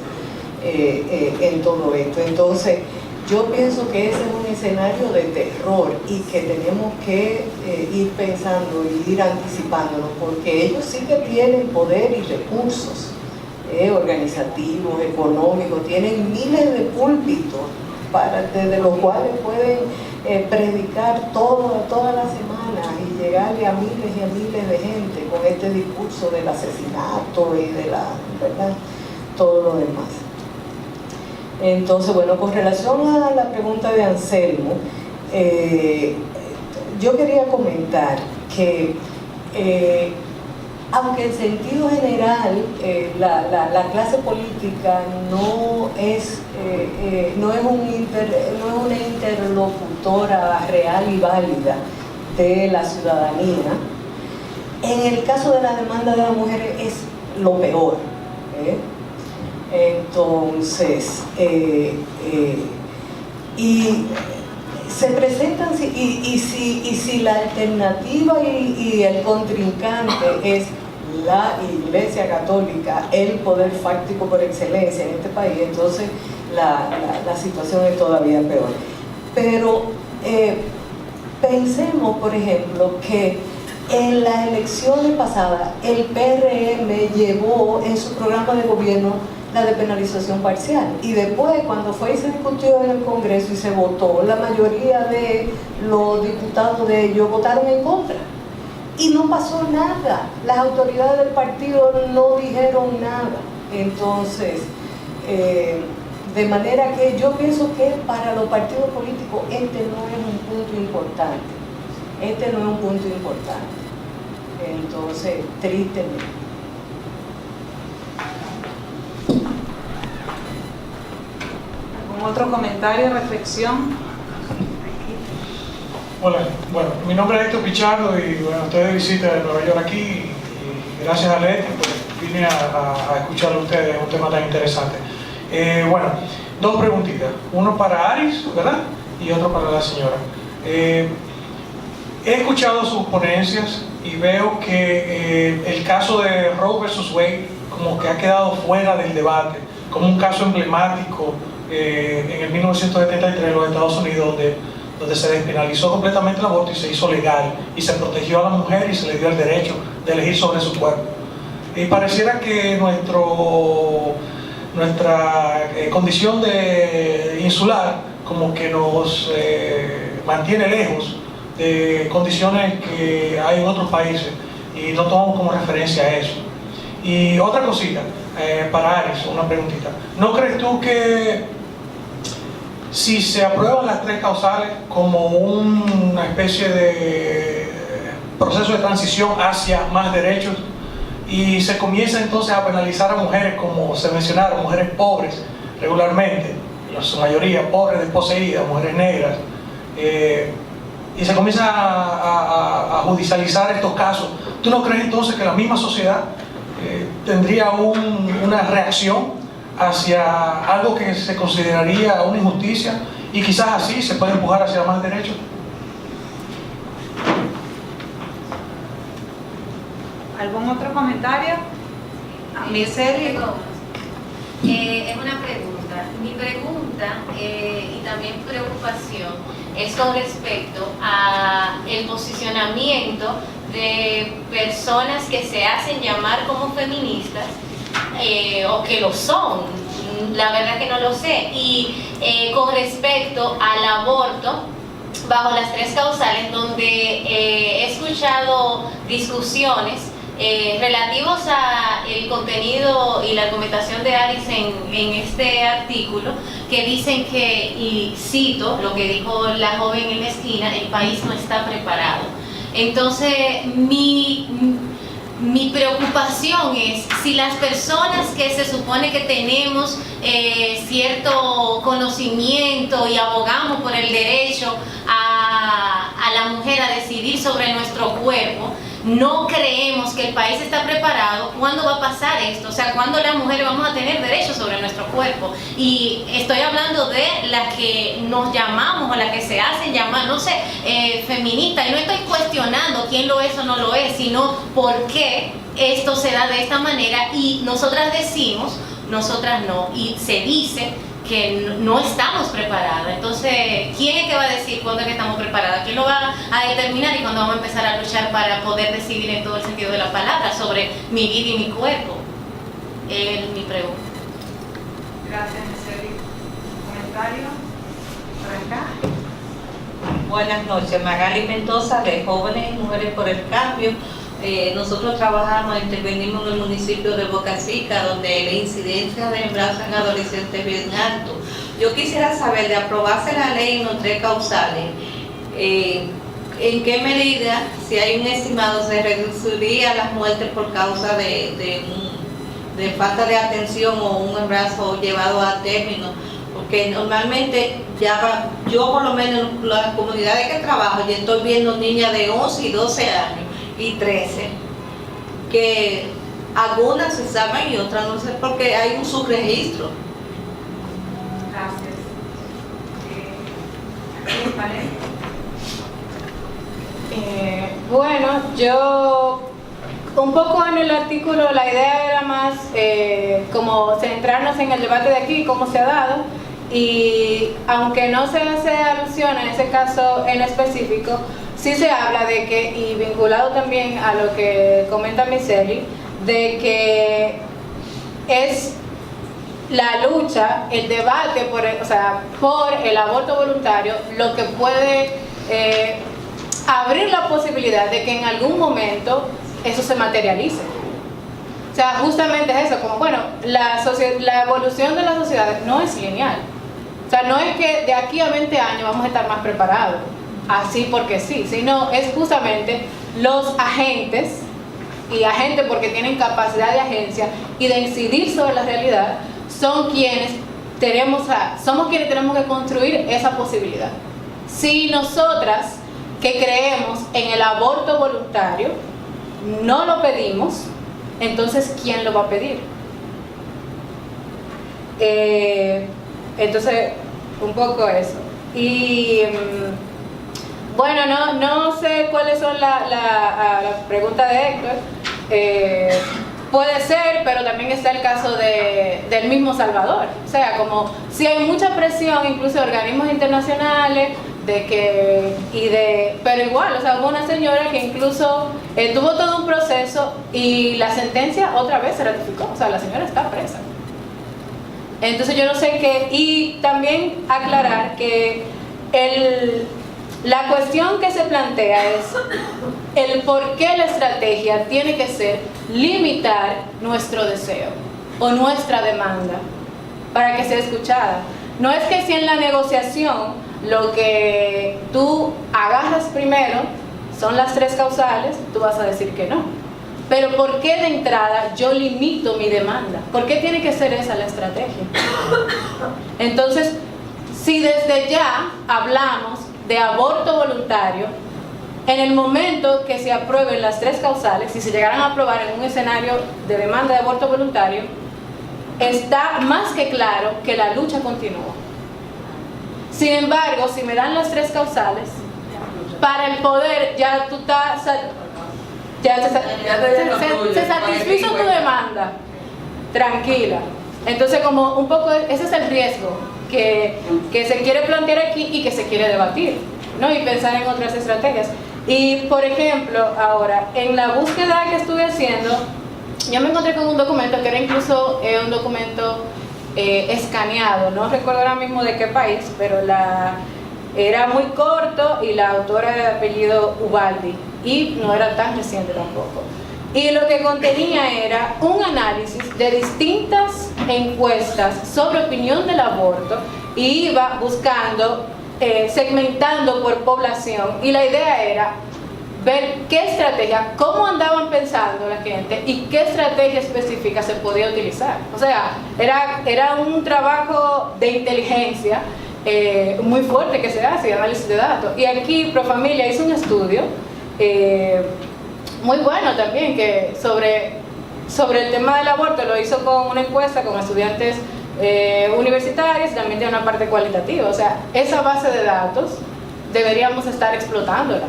en todo esto. Entonces, yo pienso que ese es un escenario de terror y que tenemos que ir pensando y ir anticipándonos, porque ellos sí que tienen poder y recursos organizativos, económicos, tienen miles de púlpitos desde los cuales pueden predicar toda la semana y llegarle a miles y a miles de gente con este discurso del asesinato y de ¿verdad? Todo lo demás. Entonces, bueno, con relación a la pregunta de Anselmo, yo quería comentar que aunque en sentido general la clase política no es una interlocutora real y válida de la ciudadanía, en el caso de la demanda de las mujeres es lo peor. Entonces, y se presentan, y si la alternativa y el contrincante es la Iglesia Católica, el poder fáctico por excelencia en este país, entonces la situación es todavía peor. Pero pensemos, por ejemplo, que en las elecciones pasadas el PRM llevó en su programa de gobierno la despenalización parcial, y después cuando fue y se discutió en el Congreso y se votó, la mayoría de los diputados de ellos votaron en contra y no pasó nada, las autoridades del partido no dijeron nada. Entonces, de manera que yo pienso que para los partidos políticos este no es un punto importante, entonces, tristemente. ¿Algún otro comentario, reflexión? Hola, bueno, mi nombre es Héctor Pichardo y bueno, estoy de visita de Nueva York aquí y gracias a Leti pues vine a escuchar a ustedes un tema tan interesante. Bueno, dos preguntitas, uno para Aris, ¿verdad? Y otro para la señora. He escuchado sus ponencias y veo que el caso de Roe versus Wade como que ha quedado fuera del debate, como un caso emblemático en el 1973 en los Estados Unidos, donde se despenalizó completamente el aborto y se hizo legal y se protegió a la mujer y se le dio el derecho de elegir sobre su cuerpo. Y pareciera que nuestra condición de insular como que nos mantiene lejos de condiciones que hay en otros países y no tomamos como referencia a eso. Y otra cosita, para Aris, una preguntita. ¿No crees tú que si se aprueban las tres causales como una especie de proceso de transición hacia más derechos y se comienza entonces a penalizar a mujeres, como se mencionaron, mujeres pobres regularmente, en su mayoría pobres, desposeídas, mujeres negras, y se comienza a judicializar estos casos, ¿tú no crees entonces que la misma sociedad tendría una reacción hacia algo que se consideraría una injusticia y quizás así se puede empujar hacia más derechos? ¿Algún otro comentario? Mirceli. Es una pregunta. Mi pregunta y también preocupación es con respecto a el posicionamiento de personas que se hacen llamar como feministas o que lo son, la verdad que no lo sé, y con respecto al aborto bajo las tres causales, donde he escuchado discusiones relativos a el contenido y la argumentación de Aris en este artículo, que dicen que, y cito lo que dijo la joven en la esquina, el país no está preparado. Entonces mi preocupación es si las personas que se supone que tenemos cierto conocimiento y abogamos por el derecho a la mujer a decidir sobre nuestro cuerpo, no creemos que el país está preparado, ¿cuándo va a pasar esto? O sea, ¿cuándo las mujeres vamos a tener derechos sobre nuestro cuerpo? Y estoy hablando de las que nos llamamos o las que se hacen llamar, no sé, feministas, y no estoy cuestionando quién lo es o no lo es, sino por qué esto se da de esta manera, y nosotras decimos, nosotras no, y se dice que no estamos preparadas. Entonces, ¿quién es que va a decir cuándo es que estamos preparadas? ¿Quién lo va a determinar y cuándo vamos a empezar a luchar para poder decidir en todo el sentido de la palabra sobre mi vida y mi cuerpo? Es mi pregunta. Gracias, Giseli. ¿Comentario? ¿Por acá? Buenas noches, Magali Mendoza, de Jóvenes y Mujeres por el Cambio. Nosotros trabajamos, intervenimos en el municipio de Boca Chica, donde la incidencia de embarazo en adolescentes es bien alto. Yo quisiera saber, de aprobarse la ley en los 3 causales, ¿en qué medida, si hay un estimado, se reduciría las muertes por causa de falta de atención o un embarazo llevado a término? Porque normalmente yo por lo menos en las comunidades que trabajo, ya estoy viendo niñas de 11 y 12 años y 13, que algunas se salvan y otras no sé, porque hay un subregistro. Gracias. Bueno, yo un poco en el artículo la idea era más como centrarnos en el debate de aquí, cómo se ha dado, y aunque no se hace alusión en ese caso en específico, sí se habla de que, y vinculado también a lo que comenta Miseli, de que es la lucha, el debate por el aborto voluntario lo que puede abrir la posibilidad de que en algún momento eso se materialice. O sea, justamente es eso, como bueno, la evolución de las sociedades no es lineal. O sea, no es que de aquí a 20 años vamos a estar más preparados, así porque sí, sino es justamente los agentes, y agentes porque tienen capacidad de agencia y de incidir sobre la realidad, somos quienes tenemos que construir esa posibilidad. Si nosotras que creemos en el aborto voluntario no lo pedimos, entonces ¿quién lo va a pedir? Entonces, un poco eso. Y bueno, no sé cuáles son la pregunta de Héctor. Puede ser, pero también está el caso del mismo Salvador. O sea, como si hay mucha presión, incluso de organismos internacionales, pero igual, o sea, hubo una señora que incluso tuvo todo un proceso y la sentencia otra vez se ratificó. O sea, la señora está presa. Entonces yo no sé qué, y también aclarar que la cuestión que se plantea es el por qué la estrategia tiene que ser limitar nuestro deseo o nuestra demanda para que sea escuchada. No es que si en la negociación lo que tú agarras primero son las 3 causales, tú vas a decir que no. Pero ¿por qué de entrada yo limito mi demanda? ¿Por qué tiene que ser esa la estrategia? Entonces, si desde ya hablamos de aborto voluntario, en el momento que se aprueben las 3 causales, si se llegaran a aprobar en un escenario de demanda de aborto voluntario, está más que claro que la lucha continúa. Sin embargo, si me dan las 3 causales, para el poder ya tú estás... se satisfizo tu demanda, tranquila. Entonces, como un poco ese es el riesgo que se quiere plantear aquí y que se quiere debatir, ¿no? Y pensar en otras estrategias. Y por ejemplo, ahora, en la búsqueda que estuve haciendo, yo me encontré con un documento que era incluso un documento escaneado, no recuerdo ahora mismo de qué país, pero era muy corto y la autora era de apellido Ubaldi y no era tan reciente tampoco. Y lo que contenía era un análisis de distintas encuestas sobre opinión del aborto y iba buscando, segmentando por población, y la idea era ver qué estrategia, cómo andaban pensando la gente y qué estrategia específica se podía utilizar. O sea, era un trabajo de inteligencia muy fuerte que se hace, de análisis de datos. Y aquí Profamilia hizo un estudio muy bueno también, que sobre el tema del aborto lo hizo con una encuesta con estudiantes universitarios y también tiene una parte cualitativa. O sea, esa base de datos deberíamos estar explotándola.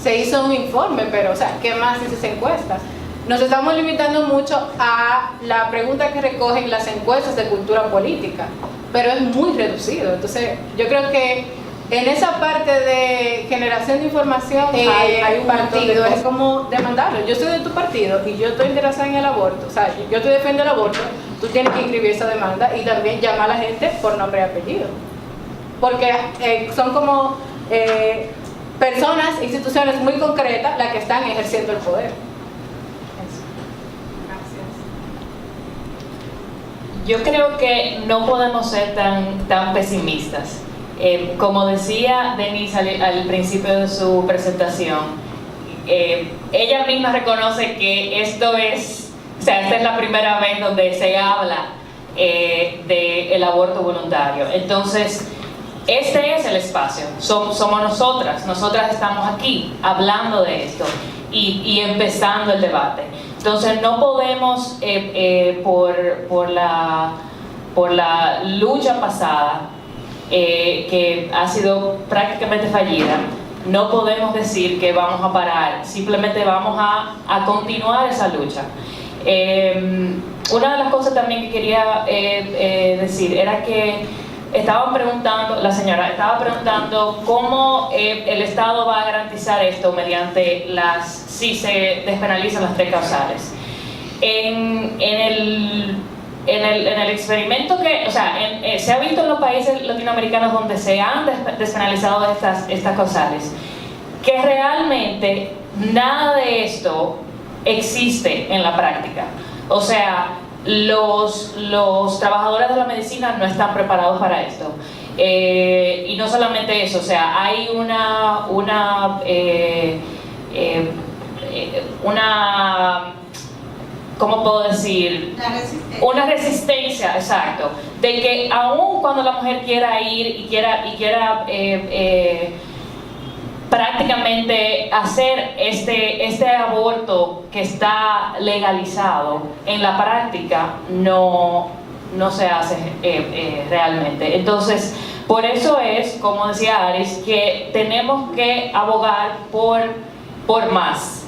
Se hizo un informe, pero, o sea, ¿qué más dice esa encuesta? Nos estamos limitando mucho a la pregunta que recogen las encuestas de cultura política, pero es muy reducido. Entonces, yo creo que en esa parte de generación de información hay un partido, es como demandarlo. Yo soy de tu partido y yo estoy interesada en el aborto, o sea, yo te defiendo el aborto, tú tienes que inscribir esa demanda y también llamar a la gente por nombre y apellido. Porque son como personas, instituciones muy concretas las que están ejerciendo el poder. Yo creo que no podemos ser tan pesimistas. Como decía Denise al principio de su presentación, ella misma reconoce que esta es la primera vez donde se habla del aborto voluntario. Entonces, este es el espacio, somos nosotras estamos aquí hablando de esto y empezando el debate. Entonces no podemos, por la lucha pasada, que ha sido prácticamente fallida, no podemos decir que vamos a parar, simplemente vamos a continuar esa lucha. Una de las cosas también que quería decir era que la señora estaba preguntando cómo el Estado va a garantizar esto mediante si se despenalizan las 3 causales. En el experimento se ha visto en los países latinoamericanos donde se han despenalizado estas causales, que realmente nada de esto existe en la práctica. O sea, los trabajadores de la medicina no están preparados para esto. Y no solamente eso, o sea, hay una ¿cómo puedo decir? Una resistencia, exacto, de que aun cuando la mujer quiera ir y quiera prácticamente hacer este aborto que está legalizado, en la práctica no se hace realmente. Entonces, por eso es, como decía Aris, que tenemos que abogar por más.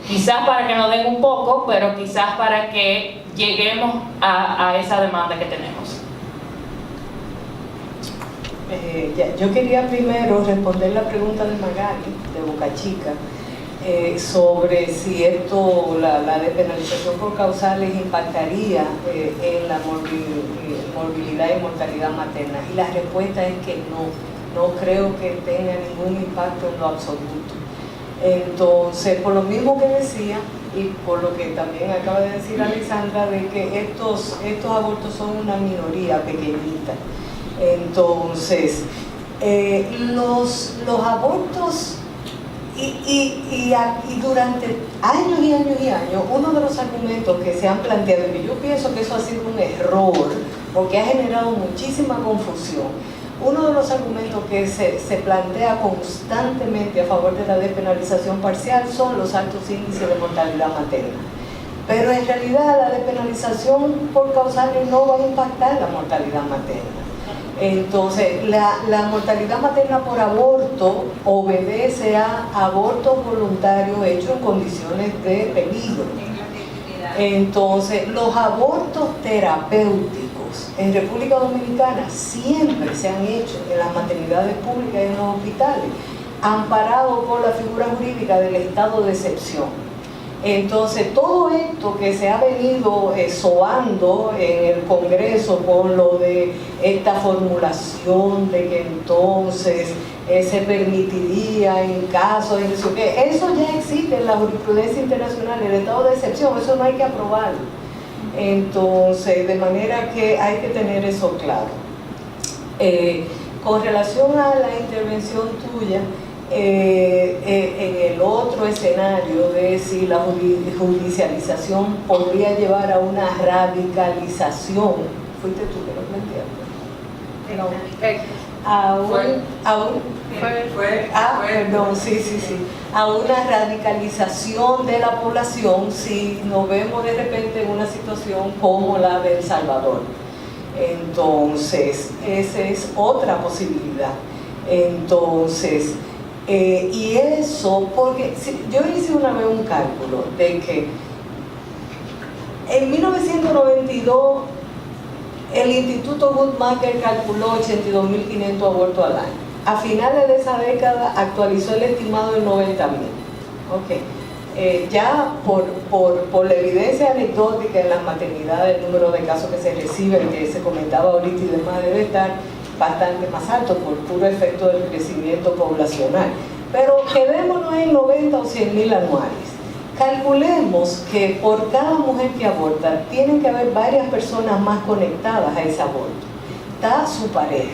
Quizás para que nos den un poco, pero quizás para que lleguemos a esa demanda que tenemos. Yo quería primero responder la pregunta de Magali, de Boca Chica, sobre si la despenalización por causales impactaría en la morbilidad y mortalidad materna. Y la respuesta es que no creo que tenga ningún impacto en lo absoluto. Entonces, por lo mismo que decía, y por lo que también acaba de decir Alexandra, de que estos abortos son una minoría pequeñita. Entonces, los abortos, y durante años y años y años, uno de los argumentos que se han planteado, y yo pienso que eso ha sido un error, porque ha generado muchísima confusión, uno de los argumentos que se plantea constantemente a favor de la despenalización parcial son los altos índices de mortalidad materna. Pero en realidad la despenalización por causales no va a impactar la mortalidad materna. Entonces, la mortalidad materna por aborto obedece a abortos voluntarios hechos en condiciones de peligro. Entonces, los abortos terapéuticos en República Dominicana siempre se han hecho en las maternidades públicas y en los hospitales, amparados por la figura jurídica del estado de excepción. Entonces, todo esto que se ha venido soando en el Congreso por lo de esta formulación de que entonces se permitiría en casos de eso ya existe en la jurisprudencia internacional, el estado de excepción, eso no hay que aprobarlo. Entonces, de manera que hay que tener eso claro. Con relación a la intervención tuya, en el otro escenario de si la judicialización podría llevar a una radicalización, fuiste tú que lo planteaste. a una radicalización de la población si nos vemos de repente en una situación como la de El Salvador. Entonces, esa es otra posibilidad. Entonces, y eso, porque yo hice una vez un cálculo de que en 1992 el Instituto Guttmacher calculó 82.500 abortos al año. A finales de esa década actualizó el estimado en 90.000. Ya por la evidencia anecdótica en las maternidades, el número de casos que se reciben, que se comentaba ahorita y demás, debe estar bastante más alto por puro efecto del crecimiento poblacional. Pero quedémonos en 90 o 100.000 anuales. Calculemos que por cada mujer que aborta tienen que haber varias personas más conectadas a ese aborto. Está su pareja,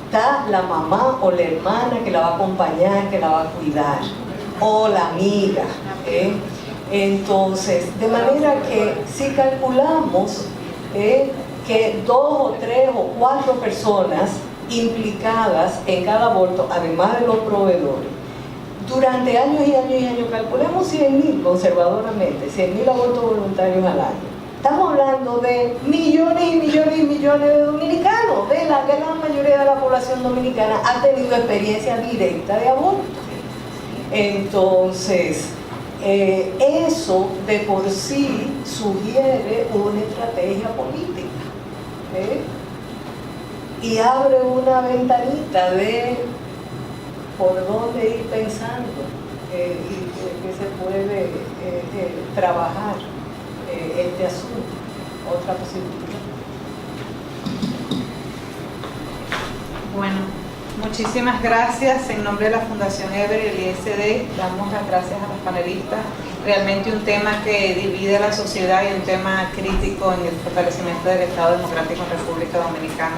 está la mamá o la hermana que la va a acompañar, que la va a cuidar, o la amiga. Entonces, de manera que si calculamos que 2 o 3 o 4 personas implicadas en cada aborto, además de los proveedores, durante años y años y años, calculemos 100.000 conservadoramente, 100.000 abortos voluntarios al año. Estamos hablando de millones y millones y millones de dominicanos. De la gran mayoría de la población dominicana ha tenido experiencia directa de aborto. Entonces, eso de por sí sugiere una estrategia política. Y abre una ventanita de por dónde ir pensando y que se puede trabajar este asunto. Otra posibilidad. Bueno, muchísimas gracias. En nombre de la Fundación Ever y el ISD, damos las gracias a los panelistas. Realmente un tema que divide a la sociedad y un tema crítico en el fortalecimiento del Estado Democrático en República Dominicana.